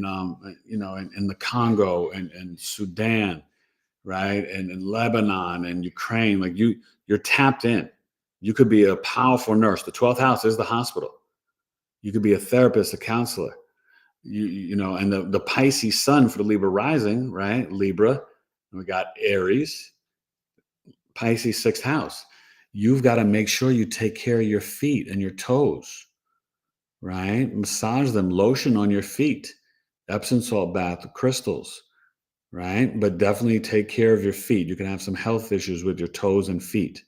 the Congo and Sudan, right, and in Lebanon and Ukraine. Like you're tapped in. You could be a powerful nurse. The 12th house is the hospital. You could be a therapist, a counselor. And the Pisces sun for the Libra rising, right? Libra. We got Aries, Pisces 6th house. You've got to make sure you take care of your feet and your toes, right? Massage them, lotion on your feet, Epsom salt bath, crystals, right? But definitely take care of your feet. You can have some health issues with your toes and feet.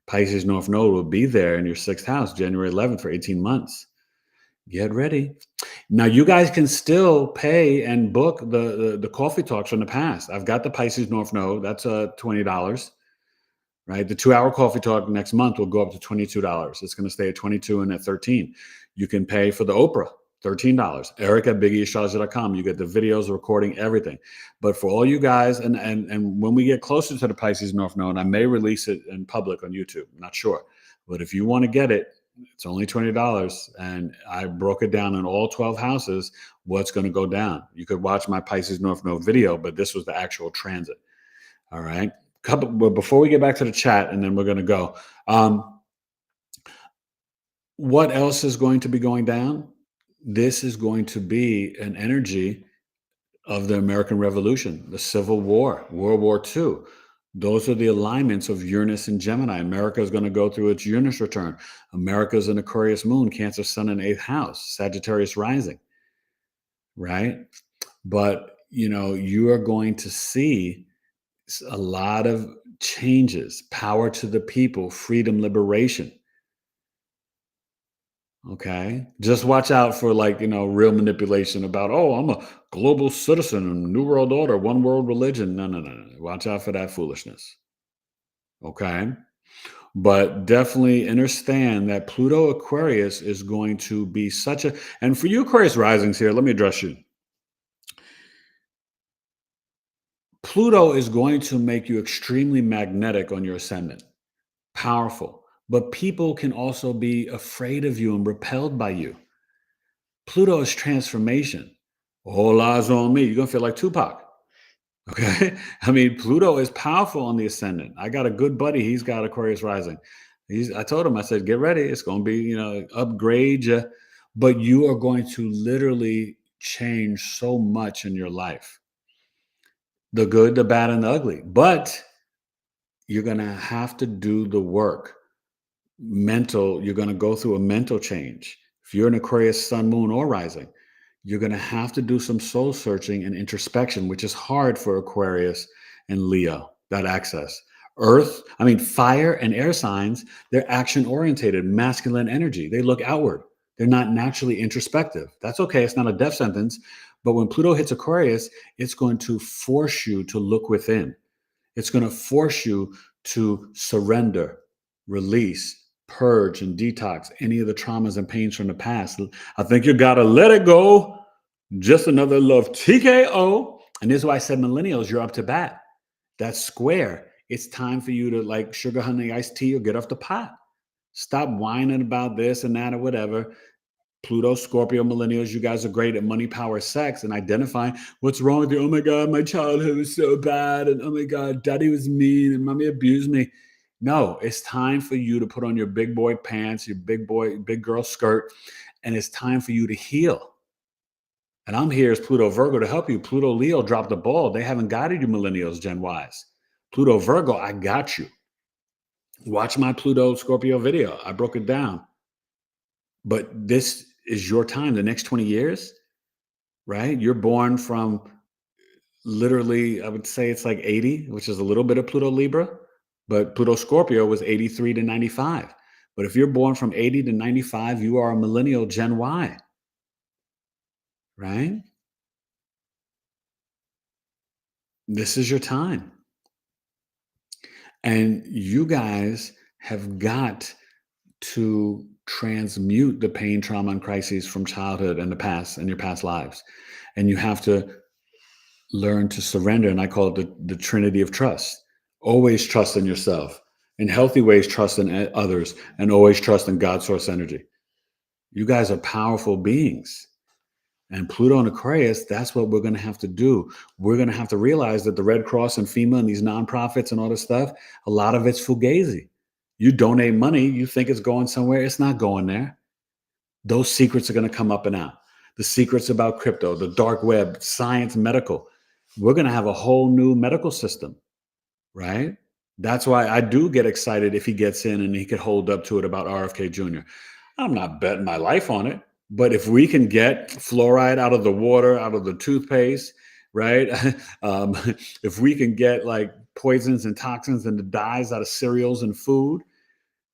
Pisces North Node will be there in your 6th house, January 11th for 18 months. Get ready. Now, you guys can still pay and book the coffee talks from the past. I've got the Pisces North Node. That's $20, right? The 2-hour coffee talk next month will go up to $22. It's going to stay at $22 and at $13. You can pay for the Oprah, $13. Eric at BigEAstro.com. You get the videos, the recording, everything. But for all you guys, and when we get closer to the Pisces North Node, I may release it in public on YouTube. I'm not sure. But if you want to get it, it's only $20, and I broke it down in all 12 houses, what's going to go down. You could watch my Pisces North Node video, but this was the actual transit. All right. But before we get back to the chat, and then we're going to go, what else is going to be going down? this is going to be an energy of the American Revolution, the Civil War, World War II. Those are the alignments of Uranus and Gemini. America is going to go through its Uranus return. America's an Aquarius moon, Cancer sun in 8th house, Sagittarius rising, right? But, you are going to see a lot of changes, power to the people, freedom, liberation. Okay. Just watch out for real manipulation about, oh, I'm a global citizen and New World Order, one world religion. No. Watch out for that foolishness. Okay. But definitely understand that Pluto Aquarius is going to be and for you Aquarius risings here, let me address you. Pluto is going to make you extremely magnetic on your ascendant, powerful, but people can also be afraid of you and repelled by you. Pluto is transformation. All eyes on me. You're going to feel like Tupac. Okay. I mean, Pluto is powerful on the ascendant. I got a good buddy. He's got Aquarius rising. I told him, I said, get ready. It's going to be, upgrade you, but you are going to literally change so much in your life. The good, the bad, and the ugly. But you're going to have to do the work. You're going to go through a mental change. If you're an Aquarius sun, moon, or rising, you're going to have to do some soul searching and introspection, which is hard for Aquarius and Leo, that access. Fire and air signs, they're action oriented, masculine energy. They look outward. They're not naturally introspective. That's okay. It's not a death sentence. But when Pluto hits Aquarius, it's going to force you to look within. It's going to force you to surrender, release, purge, and detox any of the traumas and pains from the past. I think you got to let it go. Just another love TKO. And this is why I said millennials, you're up to bat. That's square. It's time for you to sugar, honey, iced tea, or get off the pot. Stop whining about this and that or whatever. Pluto, Scorpio, millennials, you guys are great at money, power, sex, and identifying what's wrong with you. Oh my God, my childhood was so bad. And oh my God, daddy was mean and mommy abused me. No, it's time for you to put on your big boy pants, your big girl skirt, and it's time for you to heal. And I'm here as Pluto Virgo to help you. Pluto Leo dropped the ball. They haven't guided you millennials, Gen Ys. Pluto Virgo, I got you. Watch my Pluto Scorpio video. I broke it down. But this is your time, the next 20 years, right? You're born from literally, I would say it's like 80, which is a little bit of Pluto Libra, but Pluto Scorpio was 83 to 95. But if you're born from 80 to 95, you are a millennial Gen Y, right? This is your time. And you guys have got to transmute the pain, trauma, and crises from childhood and the past and your past lives. And you have to learn to surrender. And I call it the Trinity of trust. Always trust in yourself. In healthy ways, trust in others, and always trust in God's source energy. You guys are powerful beings. And Pluto and Aquarius, that's what we're going to have to do. We're going to have to realize that the Red Cross and FEMA and these nonprofits and all this stuff, a lot of it's fugazi. You donate money, you think it's going somewhere. It's not going there. Those secrets are going to come up and out. The secrets about crypto, the dark web, science, medical. We're going to have a whole new medical system, right? That's why I do get excited if he gets in and he could hold up to it about RFK Jr. I'm not betting my life on it. But if we can get fluoride out of the water, out of the toothpaste, right? If we can get poisons and toxins and the dyes out of cereals and food,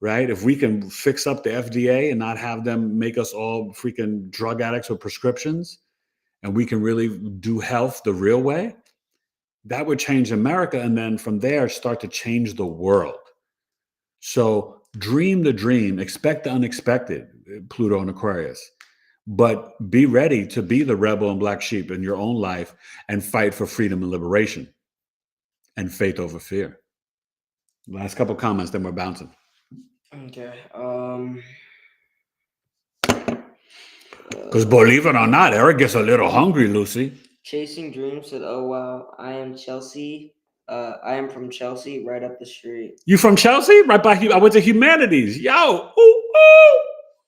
right? If we can fix up the FDA and not have them make us all freaking drug addicts with prescriptions, and we can really do health the real way, that would change America. And then from there, start to change the world. So dream the dream, expect the unexpected, Pluto and Aquarius. But be ready to be the rebel and black sheep in your own life and fight for freedom and liberation and faith over fear. Last couple comments, then we're bouncing. Okay. Because believe it or not, Eric gets a little hungry, Lucy. Chasing Dreams said, "Oh wow, I am Chelsea. I am from Chelsea, right up the street." You from Chelsea? Right by I went to Humanities. Yo, ooh, ooh.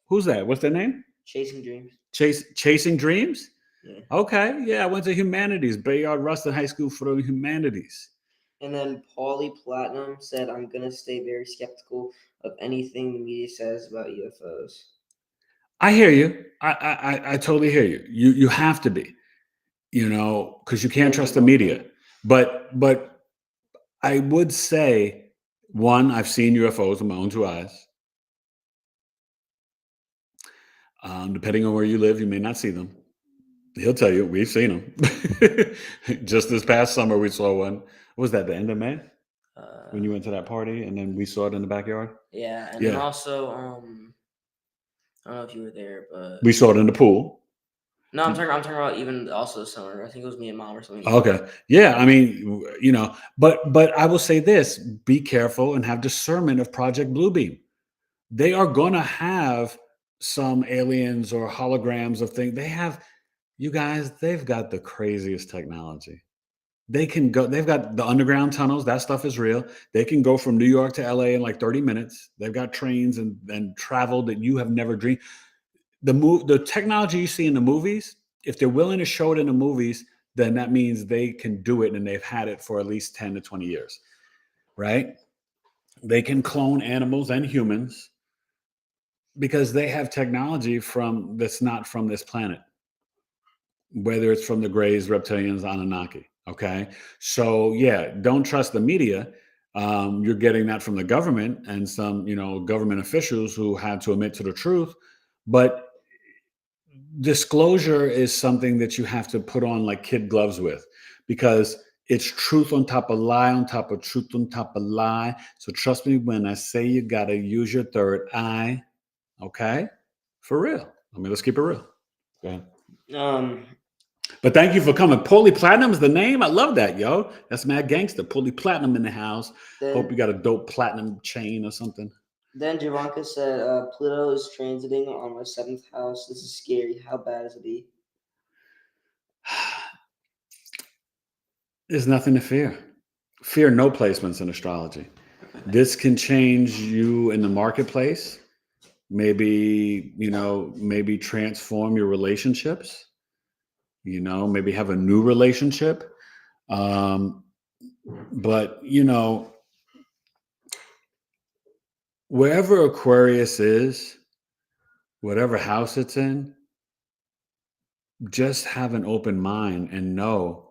Who's that? What's their name? Chasing dreams. Chasing dreams? Yeah. Okay. Yeah, I went to humanities, Bayard Rustin High School for the humanities. And then Paulie Platinum said, I'm going to stay very skeptical of anything the media says about UFOs. I hear you. I totally hear you. You have to be, because you can't trust the media. But I would say, one, I've seen UFOs with my own 2 eyes. Depending on where you live, you may not see them. He'll tell you, we've seen them. Just this past summer, we saw one. What was that, the end of May? When you went to that party and then we saw it in the backyard? Yeah. And then also, I don't know if you were there, but we saw it in the pool. No, I'm talking about even also the summer. I think it was me and Mom or something. Okay. Yeah. I mean, but I will say this, be careful and have discernment of Project Bluebeam. They are going to have some aliens or holograms of things. You guys, they've got the craziest technology. They've got the underground tunnels. That stuff is real. They can go from New York to LA in like 30 minutes. They've got trains and travel that you have never dreamed. The technology you see in the movies, if they're willing to show it in the movies, then that means they can do it and they've had it for at least 10 to 20 years, right? They can clone animals and humans because they have technology that's not from this planet, whether it's from the Greys, reptilians, Anunnaki, okay? So yeah, don't trust the media. You're getting that from the government and some, government officials who had to admit to the truth, but disclosure is something that you have to put on like kid gloves with, because it's truth on top of lie on top of truth on top of lie. So trust me when I say you got to use your third eye. Okay? For real. Let's keep it real. Go ahead. But thank you for coming. Paulie Platinum is the name. I love that, yo. That's mad gangster. Paulie Platinum in the house. Hope you got a dope platinum chain or something. Then Javanka said, Pluto is transiting on my 7th house. This is scary. How bad is it be? There's nothing to fear. Fear no placements in astrology. This can change you in the marketplace. Maybe, maybe transform your relationships. Maybe have a new relationship. But, wherever Aquarius is, whatever house it's in, just have an open mind and know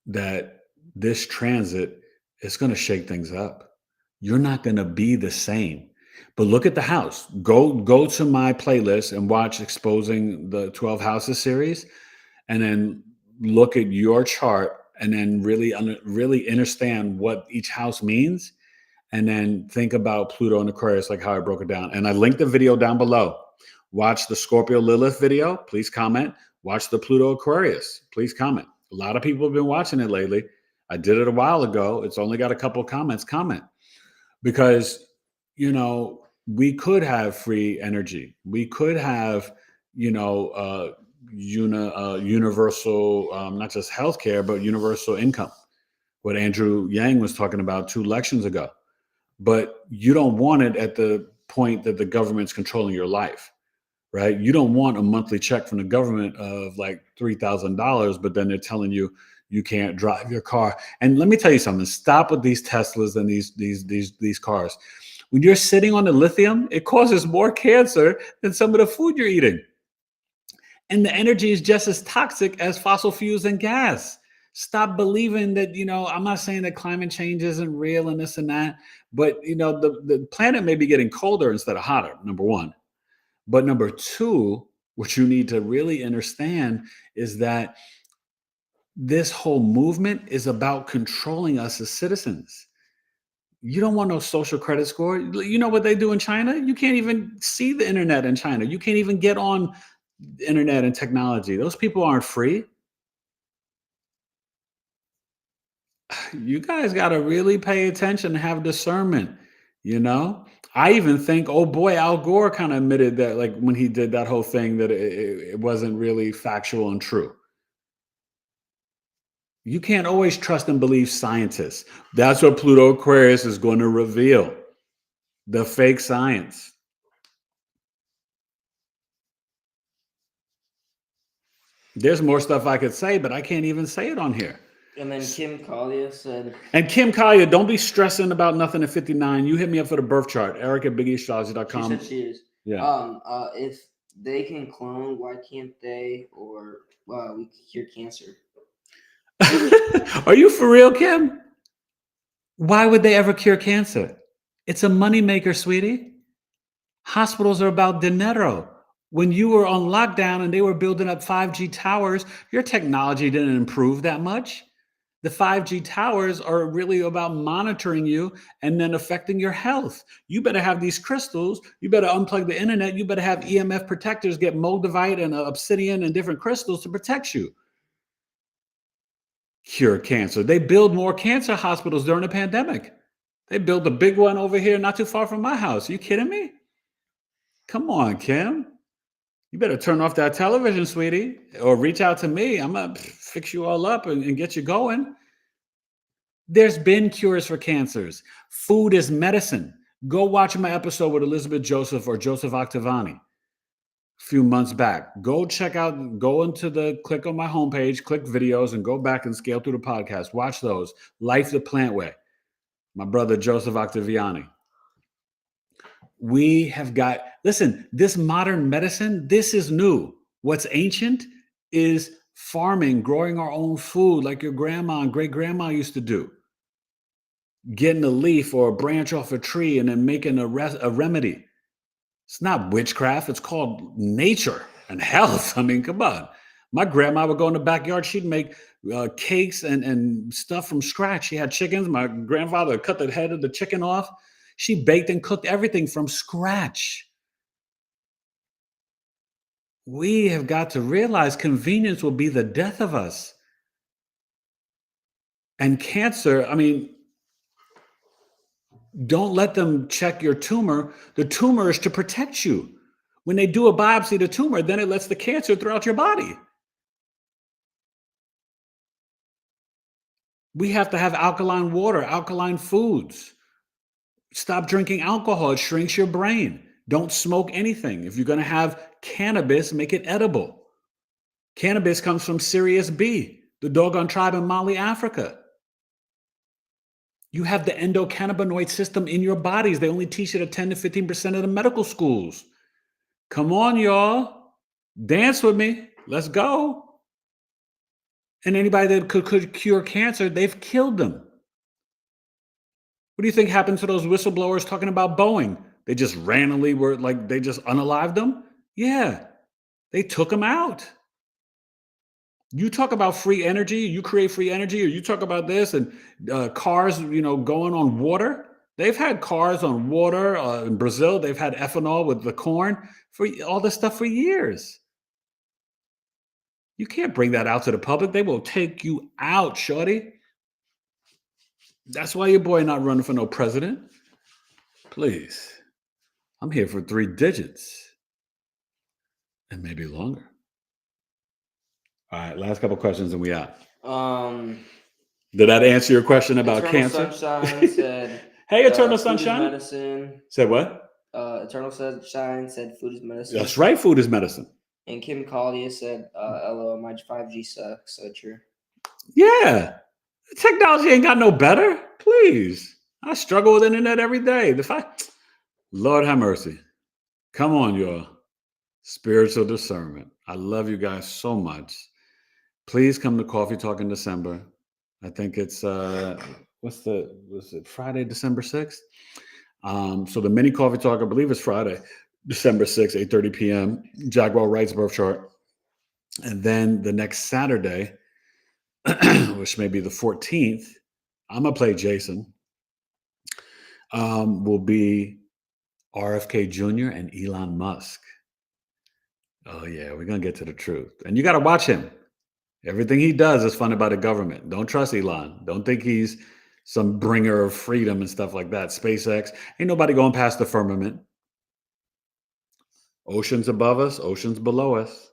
that this transit is going to shake things up. You're not going to be the same. But look at the house. Go to my playlist and watch Exposing the 12 Houses series, and then look at your chart and then really understand what each house means. And then think about Pluto and Aquarius, like how I broke it down. And I linked the video down below. Watch the Scorpio Lilith video. Please comment. Watch the Pluto Aquarius. Please comment. A lot of people have been watching it lately. I did it a while ago. It's only got a couple of comments. Comment. Because, we could have free energy. We could have, universal, not just healthcare, but universal income. What Andrew Yang was talking about 2 lections ago. But you don't want it at the point that the government's controlling your life, right? You don't want a monthly check from the government of like $3,000, but then they're telling you you can't drive your car. And let me tell you something. Stop with these Teslas and these cars. When you're sitting on the lithium, it causes more cancer than some of the food you're eating. And the energy is just as toxic as fossil fuels and gas. Stop believing that, I'm not saying that climate change isn't real and this and that, but, the planet may be getting colder instead of hotter, number one. But number two, what you need to really understand is that this whole movement is about controlling us as citizens. You don't want no social credit score. You know what they do in China? You can't even see the internet in China. You can't even get on the internet and technology. Those people aren't free. You guys got to really pay attention and have discernment. I even think, oh boy, Al Gore kind of admitted that, like when he did that whole thing, that it wasn't really factual and true. You can't always trust and believe scientists. That's what Pluto Aquarius is going to reveal. The fake science. There's more stuff I could say, but I can't even say it on here. And then Kim Kalia said, And Kim Kalia, don't be stressing about nothing at 59. You hit me up for the birth chart. Eric at she BigEAstro.com. said she is. Yeah. If they can clone, why can't they? Or we could cure cancer. Are you for real, Kim? Why would they ever cure cancer? It's a moneymaker, sweetie. Hospitals are about dinero. When you were on lockdown and they were building up 5G towers, your technology didn't improve that much. The 5G towers are really about monitoring you and then affecting your health. You better have these crystals. You better unplug the internet. You better have EMF protectors, get moldavite and obsidian and different crystals to protect you. Cure cancer. They build more cancer hospitals during the pandemic. They built a big one over here not too far from my house. Are you kidding me? Come on, Kim. You better turn off that television, sweetie, or reach out to me. I'm going to fix you all up and get you going. There's been cures for cancers. Food is medicine. Go watch my episode with Elizabeth Joseph or Joseph Octavani a few months back. Go check out, click on my homepage, click videos, and go back and scale through the podcast. Watch those. Life the Plant Way. My brother, Joseph Octaviani. We have got, listen, this modern medicine, this is new. What's ancient is farming, growing our own food like your grandma and great grandma used to do. Getting a leaf or a branch off a tree and then making a remedy. It's not witchcraft. It's called nature and health. I mean, come on. My grandma would go in the backyard. She'd make cakes and stuff from scratch. She had chickens. My grandfather cut the head of the chicken off. She baked and cooked everything from scratch. We have got to realize convenience will be the death of us. And cancer, I mean, don't let them check your tumor. The tumor is to protect you. When they do a biopsy of the tumor, then it lets the cancer throughout your body. We have to have alkaline water, alkaline foods. Stop drinking alcohol. It shrinks your brain. Don't smoke anything. If you're going to have cannabis, make it edible. Cannabis comes from Sirius B, the doggone tribe in Mali, Africa. You have the endocannabinoid system in your bodies. They only teach it at 10 to 15% of the medical schools. Come on, y'all. Dance with me. Let's go. And anybody that could cure cancer, they've killed them. What do you think happened to those whistleblowers talking about Boeing? They just randomly they just unalived them? Yeah, they took them out. You talk about free energy, you create free energy, or you talk about this and cars, going on water. They've had cars on water in Brazil. They've had ethanol with the corn for all this stuff for years. You can't bring that out to the public. They will take you out, shorty. That's why your boy not running for no president. Please. I'm here for 3 digits and maybe longer. All right, last couple questions and we out. Did that answer your question about cancer? Sunshine said, hey, Eternal food Sunshine. is medicine. Said what? Eternal Sunshine said food is medicine. That's right, food is medicine. And Kim Kalia said, LOL, my 5G sucks. So true. Yeah. Technology ain't got no better. Please. I struggle with internet every day. Lord have mercy. Come on, y'all. Spiritual discernment. I love you guys so much. Please come to Coffee Talk in December. I think it's Friday, December 6th? So the mini Coffee Talk, I believe it's Friday, December 6th, 8:30 p.m. Jaguar Wright's birth chart. And then the next Saturday, which may be the 14th, I'm gonna play Jason. Will be RFK Jr. and Elon Musk. Oh yeah, we're gonna get to the truth. And you gotta watch him. Everything he does is funded by the government. Don't trust Elon. Don't think he's some bringer of freedom and stuff like that. SpaceX, ain't nobody going past the firmament. Oceans above us, oceans below us.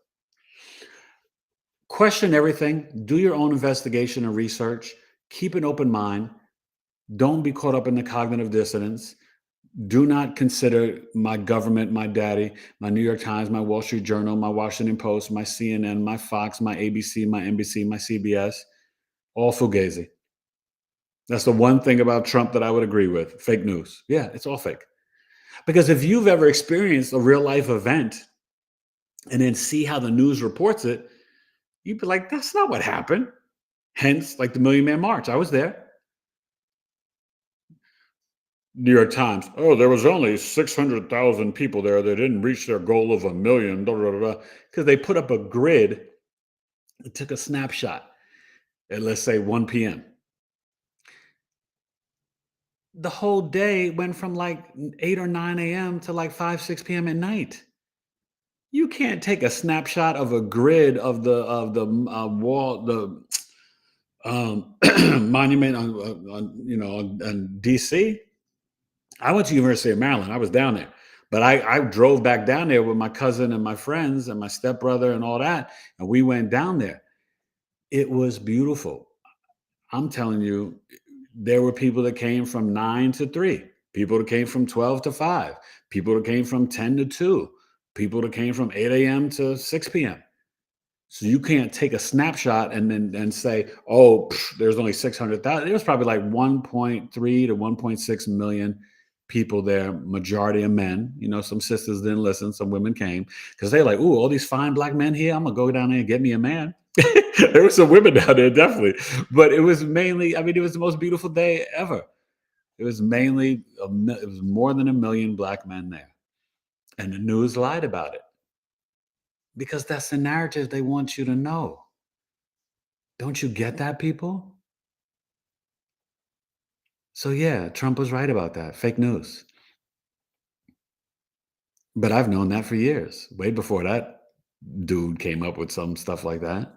Question everything. Do your own investigation and research. Keep an open mind. Don't be caught up in the cognitive dissonance. Do not consider my government, my daddy, my New York Times, my Wall Street Journal, my Washington Post, my CNN, my Fox, my ABC, my NBC, my CBS, all fugazi. That's the one thing about Trump that I would agree with. Fake news. Yeah, it's all fake. Because if you've ever experienced a real life event and then see how the news reports it, you'd be like, that's not what happened. Hence, like the Million Man March. I was there. New York Times. Oh, there was only 600,000 people there. They didn't reach their goal of 1 million. Because they put up a grid. It took a snapshot at, let's say, 1 p.m. The whole day went from like 8 or 9 a.m. to like 5, 6 p.m. at night. You can't take a snapshot of a grid of the wall, the monument on DC. I went to University of Maryland. I was down there, but I drove back down there with my cousin and my friends and my stepbrother and all that, and we went down there. It was beautiful. I'm telling you, there were people that came from 9 to 3, people that came from 12 to 5, people that came from 10 to 2, people that came from 8 a.m. to 6 p.m. So you can't take a snapshot and then say, oh, there's only 600,000. There was probably like 1.3 to 1.6 million people there, majority of men. You know, some sisters didn't listen, some women came because they're like, ooh, all these fine black men here, I'm gonna go down there and get me a man. There were some women down there, definitely. But it was mainly, I mean, it was the most beautiful day ever. It was mainly, it was more than 1 million black men there. And the news lied about it. Because that's the narrative they want you to know. Don't you get that, people? So yeah, Trump was right about that. Fake news. But I've known that for years, way before that dude came up with some stuff like that.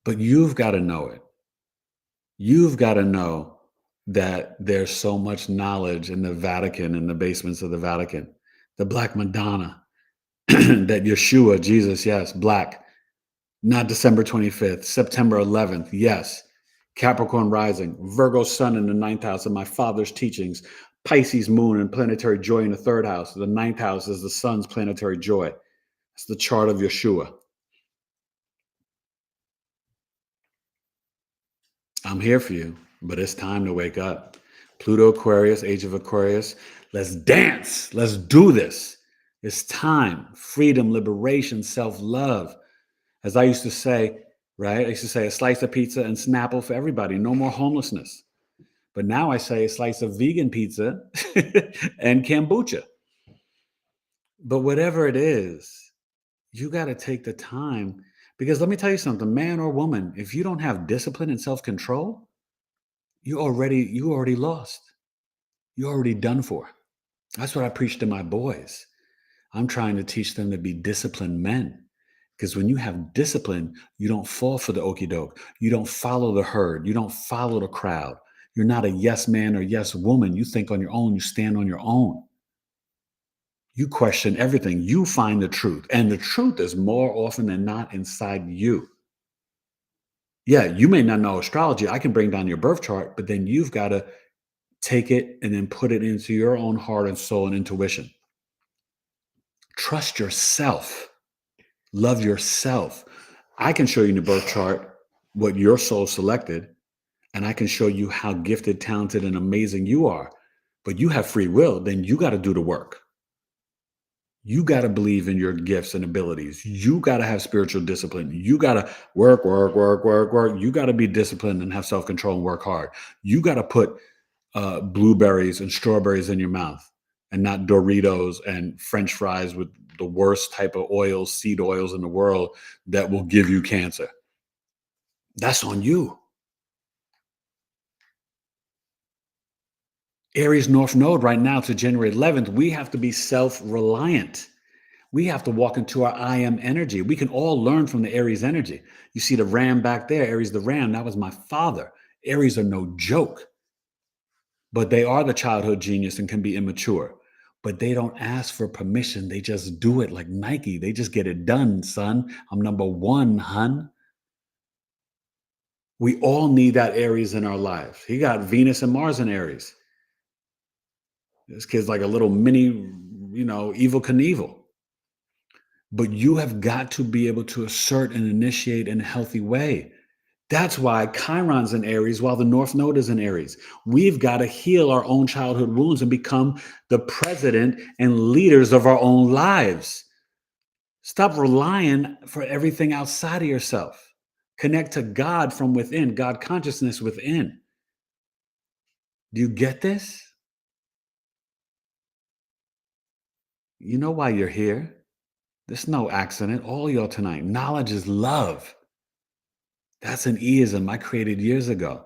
But you've got to know it. You've got to know that there's so much knowledge in the Vatican, in the basements of the Vatican. The Black Madonna, that Yeshua, Jesus, yes, black. Not December 25th, September 11th, yes. Capricorn rising, Virgo sun in the 9th house of my father's teachings, Pisces moon and planetary joy in the 3rd house. The 9th house is the sun's planetary joy. It's the chart of Yeshua. I'm here for you, but it's time to wake up. Pluto Aquarius, age of Aquarius. Let's dance. Let's do this. It's time. Freedom, liberation, self-love. As I used to say, right? I used to say a slice of pizza and Snapple for everybody. No more homelessness. But now I say a slice of vegan pizza and kombucha. But whatever it is, you got to take the time, because let me tell you something, man or woman, if you don't have discipline and self-control, you already lost. You're already done for. That's what I preach to my boys. I'm trying to teach them to be disciplined men. Because when you have discipline, you don't fall for the okie doke. You don't follow the herd. You don't follow the crowd. You're not a yes man or yes woman. You think on your own. You stand on your own. You question everything. You find the truth. And the truth is more often than not inside you. Yeah, you may not know astrology. I can bring down your birth chart, but then you've got to take it and then put it into your own heart and soul and intuition. Trust yourself. Love yourself. I can show you in the birth chart what your soul selected, and I can show you how gifted, talented, and amazing you are. But you have free will, then you got to do the work. You got to believe in your gifts and abilities. You got to have spiritual discipline. You got to work. You got to be disciplined and have self-control and work hard. You got to put blueberries and strawberries in your mouth and not Doritos and French fries with the worst type of oils, seed oils in the world that will give you cancer. That's on you. Aries North Node right now to January 11th, we have to be self-reliant. We have to walk into our I am energy. We can all learn from the Aries energy. You see the ram back there, Aries the ram, that was my father. Aries are no joke, but they are the childhood genius and can be immature. But they don't ask for permission. They just do it like Nike. They just get it done, son. I'm number one, hun. We all need that Aries in our lives. He got Venus and Mars in Aries. This kid's like a little mini, Evel Knievel. But you have got to be able to assert and initiate in a healthy way. That's why Chiron's in Aries while the North Node is in Aries. We've got to heal our own childhood wounds and become the president and leaders of our own lives. Stop relying for everything outside of yourself. Connect to God from within, God consciousness within. Do you get this? You know why you're here. There's no accident. All y'all tonight. Knowledge is love. That's an ism I created years ago.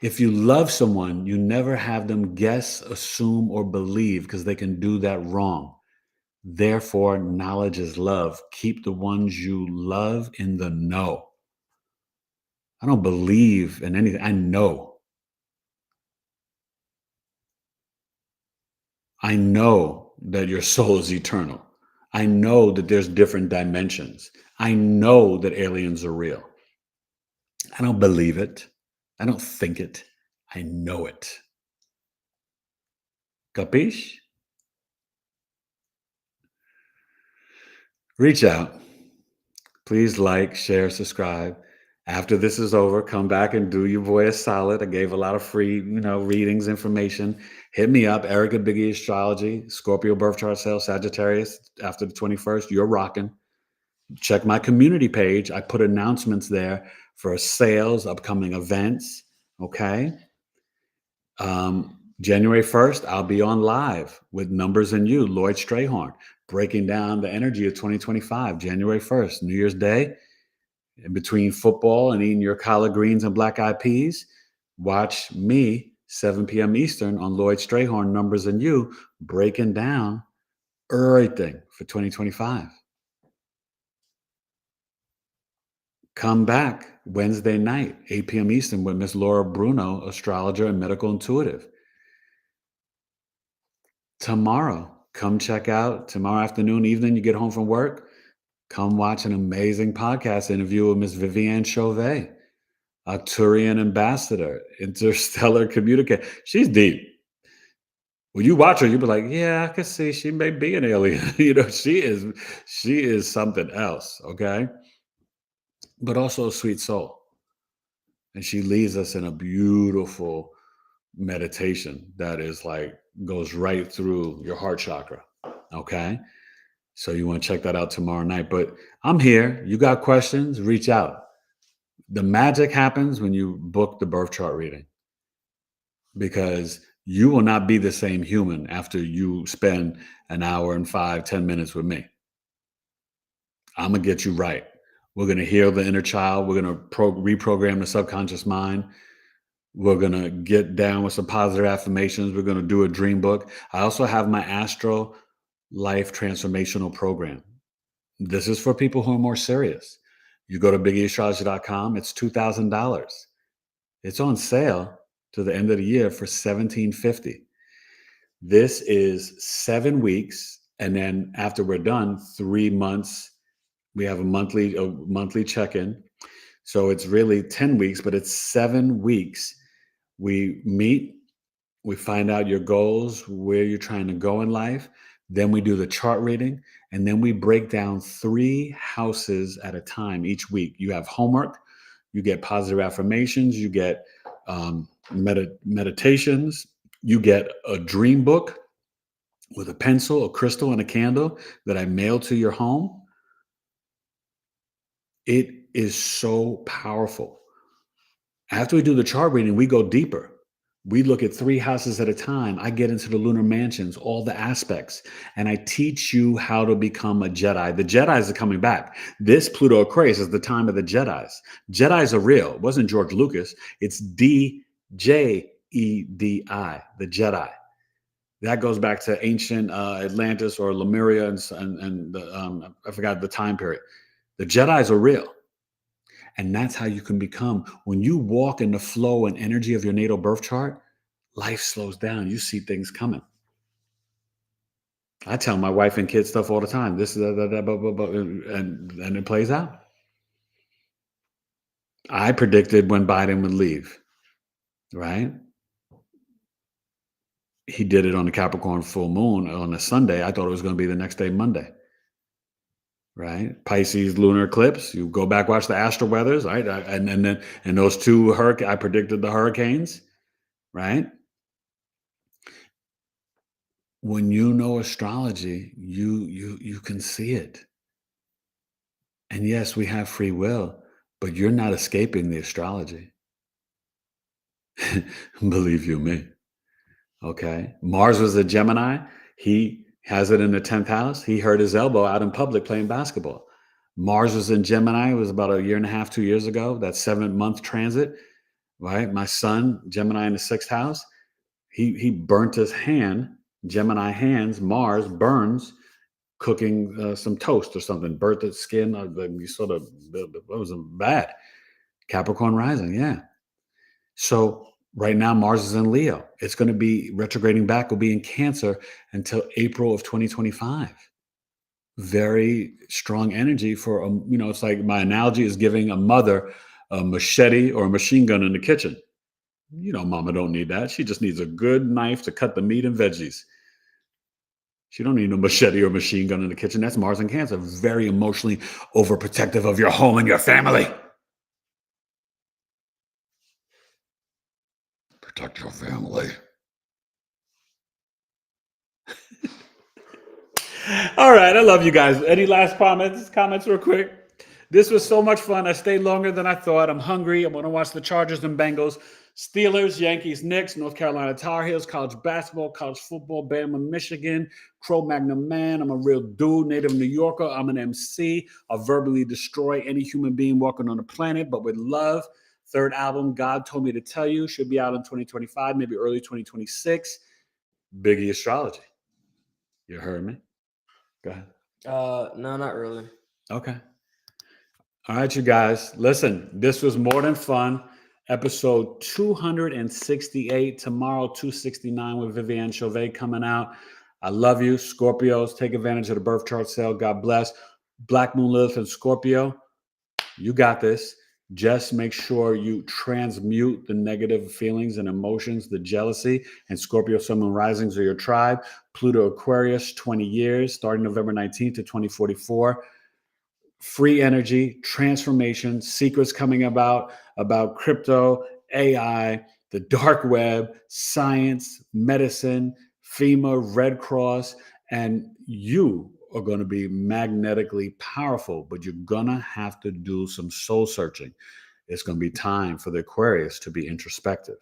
If you love someone, you never have them guess, assume, or believe because they can do that wrong. Therefore, knowledge is love. Keep the ones you love in the know. I don't believe in anything. I know. I know that your soul is eternal. I know that there's different dimensions. I know that aliens are real. I don't believe it. I don't think it. I know it. Capiche? Reach out. Please like, share, subscribe. After this is over, come back and do your boy a solid. I gave a lot of free, readings, information. Hit me up, Eric at BigEAstro, Scorpio birth chart sale, Sagittarius after the 21st. You're rocking. Check my community page. I put announcements there for sales, upcoming events. Okay. January 1st, I'll be on live with Numbers and You, Lloyd Strayhorn, breaking down the energy of 2025, January 1st, New Year's Day. In between football and eating your collard greens and black eyed peas, watch me, 7 p.m. Eastern on Lloyd Strayhorn, Numbers and You, breaking down everything for 2025. Come back Wednesday night, 8 p.m. Eastern with Miss Laura Bruno, astrologer and medical intuitive. Tomorrow, come check out, tomorrow afternoon, evening, you get home from work, come watch an amazing podcast interview with Miss Viviane Chauvet, a Turian ambassador, interstellar communicator. She's deep. When you watch her, you'll be like, yeah, I can see she may be an alien. She is something else, okay? But also a sweet soul. And she leads us in a beautiful meditation that is like, goes right through your heart chakra, okay? So you want to check that out tomorrow night. But I'm here. You got questions, reach out. The magic happens when you book the birth chart reading, because you will not be the same human after you spend an hour and 5-10 minutes with me. I'm going to get you right. We're going to heal the inner child. We're going to reprogram the subconscious mind. We're going to get down with some positive affirmations. We're going to do a dream book. I also have my Astro Life Transformational Program. This is for people who are more serious. You go to BigEAstro.com. It's $2,000. It's on sale to the end of the year for $1,750. This is 7 weeks, and then after we're done, 3 months. We have a monthly check-in. So it's really 10 weeks, but it's 7 weeks. We meet, we find out your goals, where you're trying to go in life. Then we do the chart reading, and then we break down 3 houses at a time each week. You have homework, you get positive affirmations, you get meditations, you get a dream book with a pencil, a crystal, and a candle that I mail to your home. It is so powerful. After we do the chart reading, we go deeper. We look at 3 houses at a time. I get into the lunar mansions, all the aspects, and I teach you how to become a Jedi. The Jedis are coming back. This Pluto Aquarius is the time of the Jedis. Jedis are real. It wasn't George Lucas. It's DJEDI, the Jedi. That goes back to ancient Atlantis or Lemuria, and I forgot the time period. The Jedis are real. And that's how you can become. When you walk in the flow and energy of your natal birth chart, life slows down. You see things coming. I tell my wife and kids stuff all the time. This is and it plays out. I predicted when Biden would leave, right? he did it on the Capricorn full moon on a Sunday. I thought it was going to be the next day, Monday. Right? Pisces lunar eclipse. You go back, watch the astro weathers, right? And then those two hurricanes, I predicted the hurricanes, right? When you know astrology, you can see it. And yes, we have free will, but you're not escaping the astrology. Believe you me. Okay. Mars was a Gemini. He has it in the 10th house. He hurt his elbow out in public playing basketball. Mars was in Gemini. It was about a year and a half, 2 years ago, that 7-month transit, right? My son, Gemini in the 6th house, he burnt his hand, Gemini hands, Mars burns, cooking some toast or something, burnt the skin. You sort of, it was bad. Capricorn rising, yeah. So right now, Mars is in Leo. It's going to be retrograding back, will be in Cancer until April of 2025. Very strong energy for, it's like my analogy is giving a mother a machete or a machine gun in the kitchen. Mama don't need that. She just needs a good knife to cut the meat and veggies. She don't need no machete or machine gun in the kitchen. That's Mars and Cancer. Very emotionally overprotective of your home and your family. Protect your family. All right. I love you guys. Any last comments real quick? This was so much fun. I stayed longer than I thought. I'm hungry. I'm going to watch the Chargers and Bengals, Steelers, Yankees, Knicks, North Carolina Tar Heels, college basketball, college football, Bama, Michigan, Cro-Magnon man. I'm a real dude, native New Yorker. I'm an MC. I'll verbally destroy any human being walking on the planet, but with love. Third album, God Told Me to Tell You, should be out in 2025, maybe early 2026. BigEAstro. You heard me? Go ahead. No, not really. Okay. All right, you guys. Listen, this was more than fun. Episode 268. Tomorrow, 269 with Vivienne Chauvet coming out. I love you. Scorpios, take advantage of the birth chart sale. God bless. Black Moon Lilith and Scorpio, you got this. Just make sure you transmute the negative feelings and emotions, the jealousy, and Scorpio, Sun, Moon risings are your tribe. Pluto, Aquarius, 20 years, starting November 19th to 2044. Free energy, transformation, secrets coming about crypto, AI, the dark web, science, medicine, FEMA, Red Cross, and you are going to be magnetically powerful, but you're going to have to do some soul searching. It's going to be time for the Aquarius to be introspective.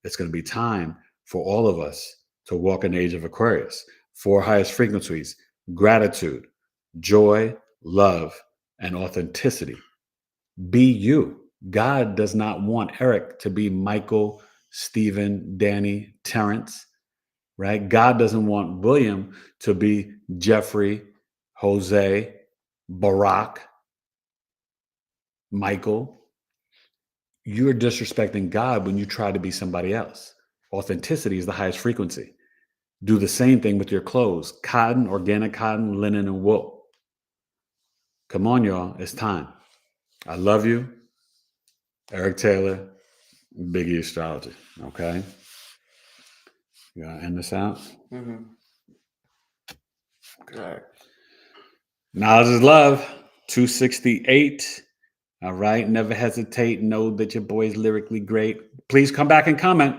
It's going to be time for all of us to walk an age of Aquarius. 4 highest frequencies: gratitude, joy, love, and authenticity. Be you. God does not want Eric to be Michael, Stephen, Danny, Terrence, right? God doesn't want William to be Jeffrey, Jose, Barack, Michael. You're disrespecting God when you try to be somebody else. Authenticity is the highest frequency. Do the same thing with your clothes: cotton, organic cotton, linen, and wool. Come on, y'all. It's time. I love you. Eric Taylor, BigEAstro. Okay? You gotta end this out? Mm-hmm. Okay. All right. Knowledge is love. 268. All right. Never hesitate. Know that your boy is lyrically great. Please come back and comment.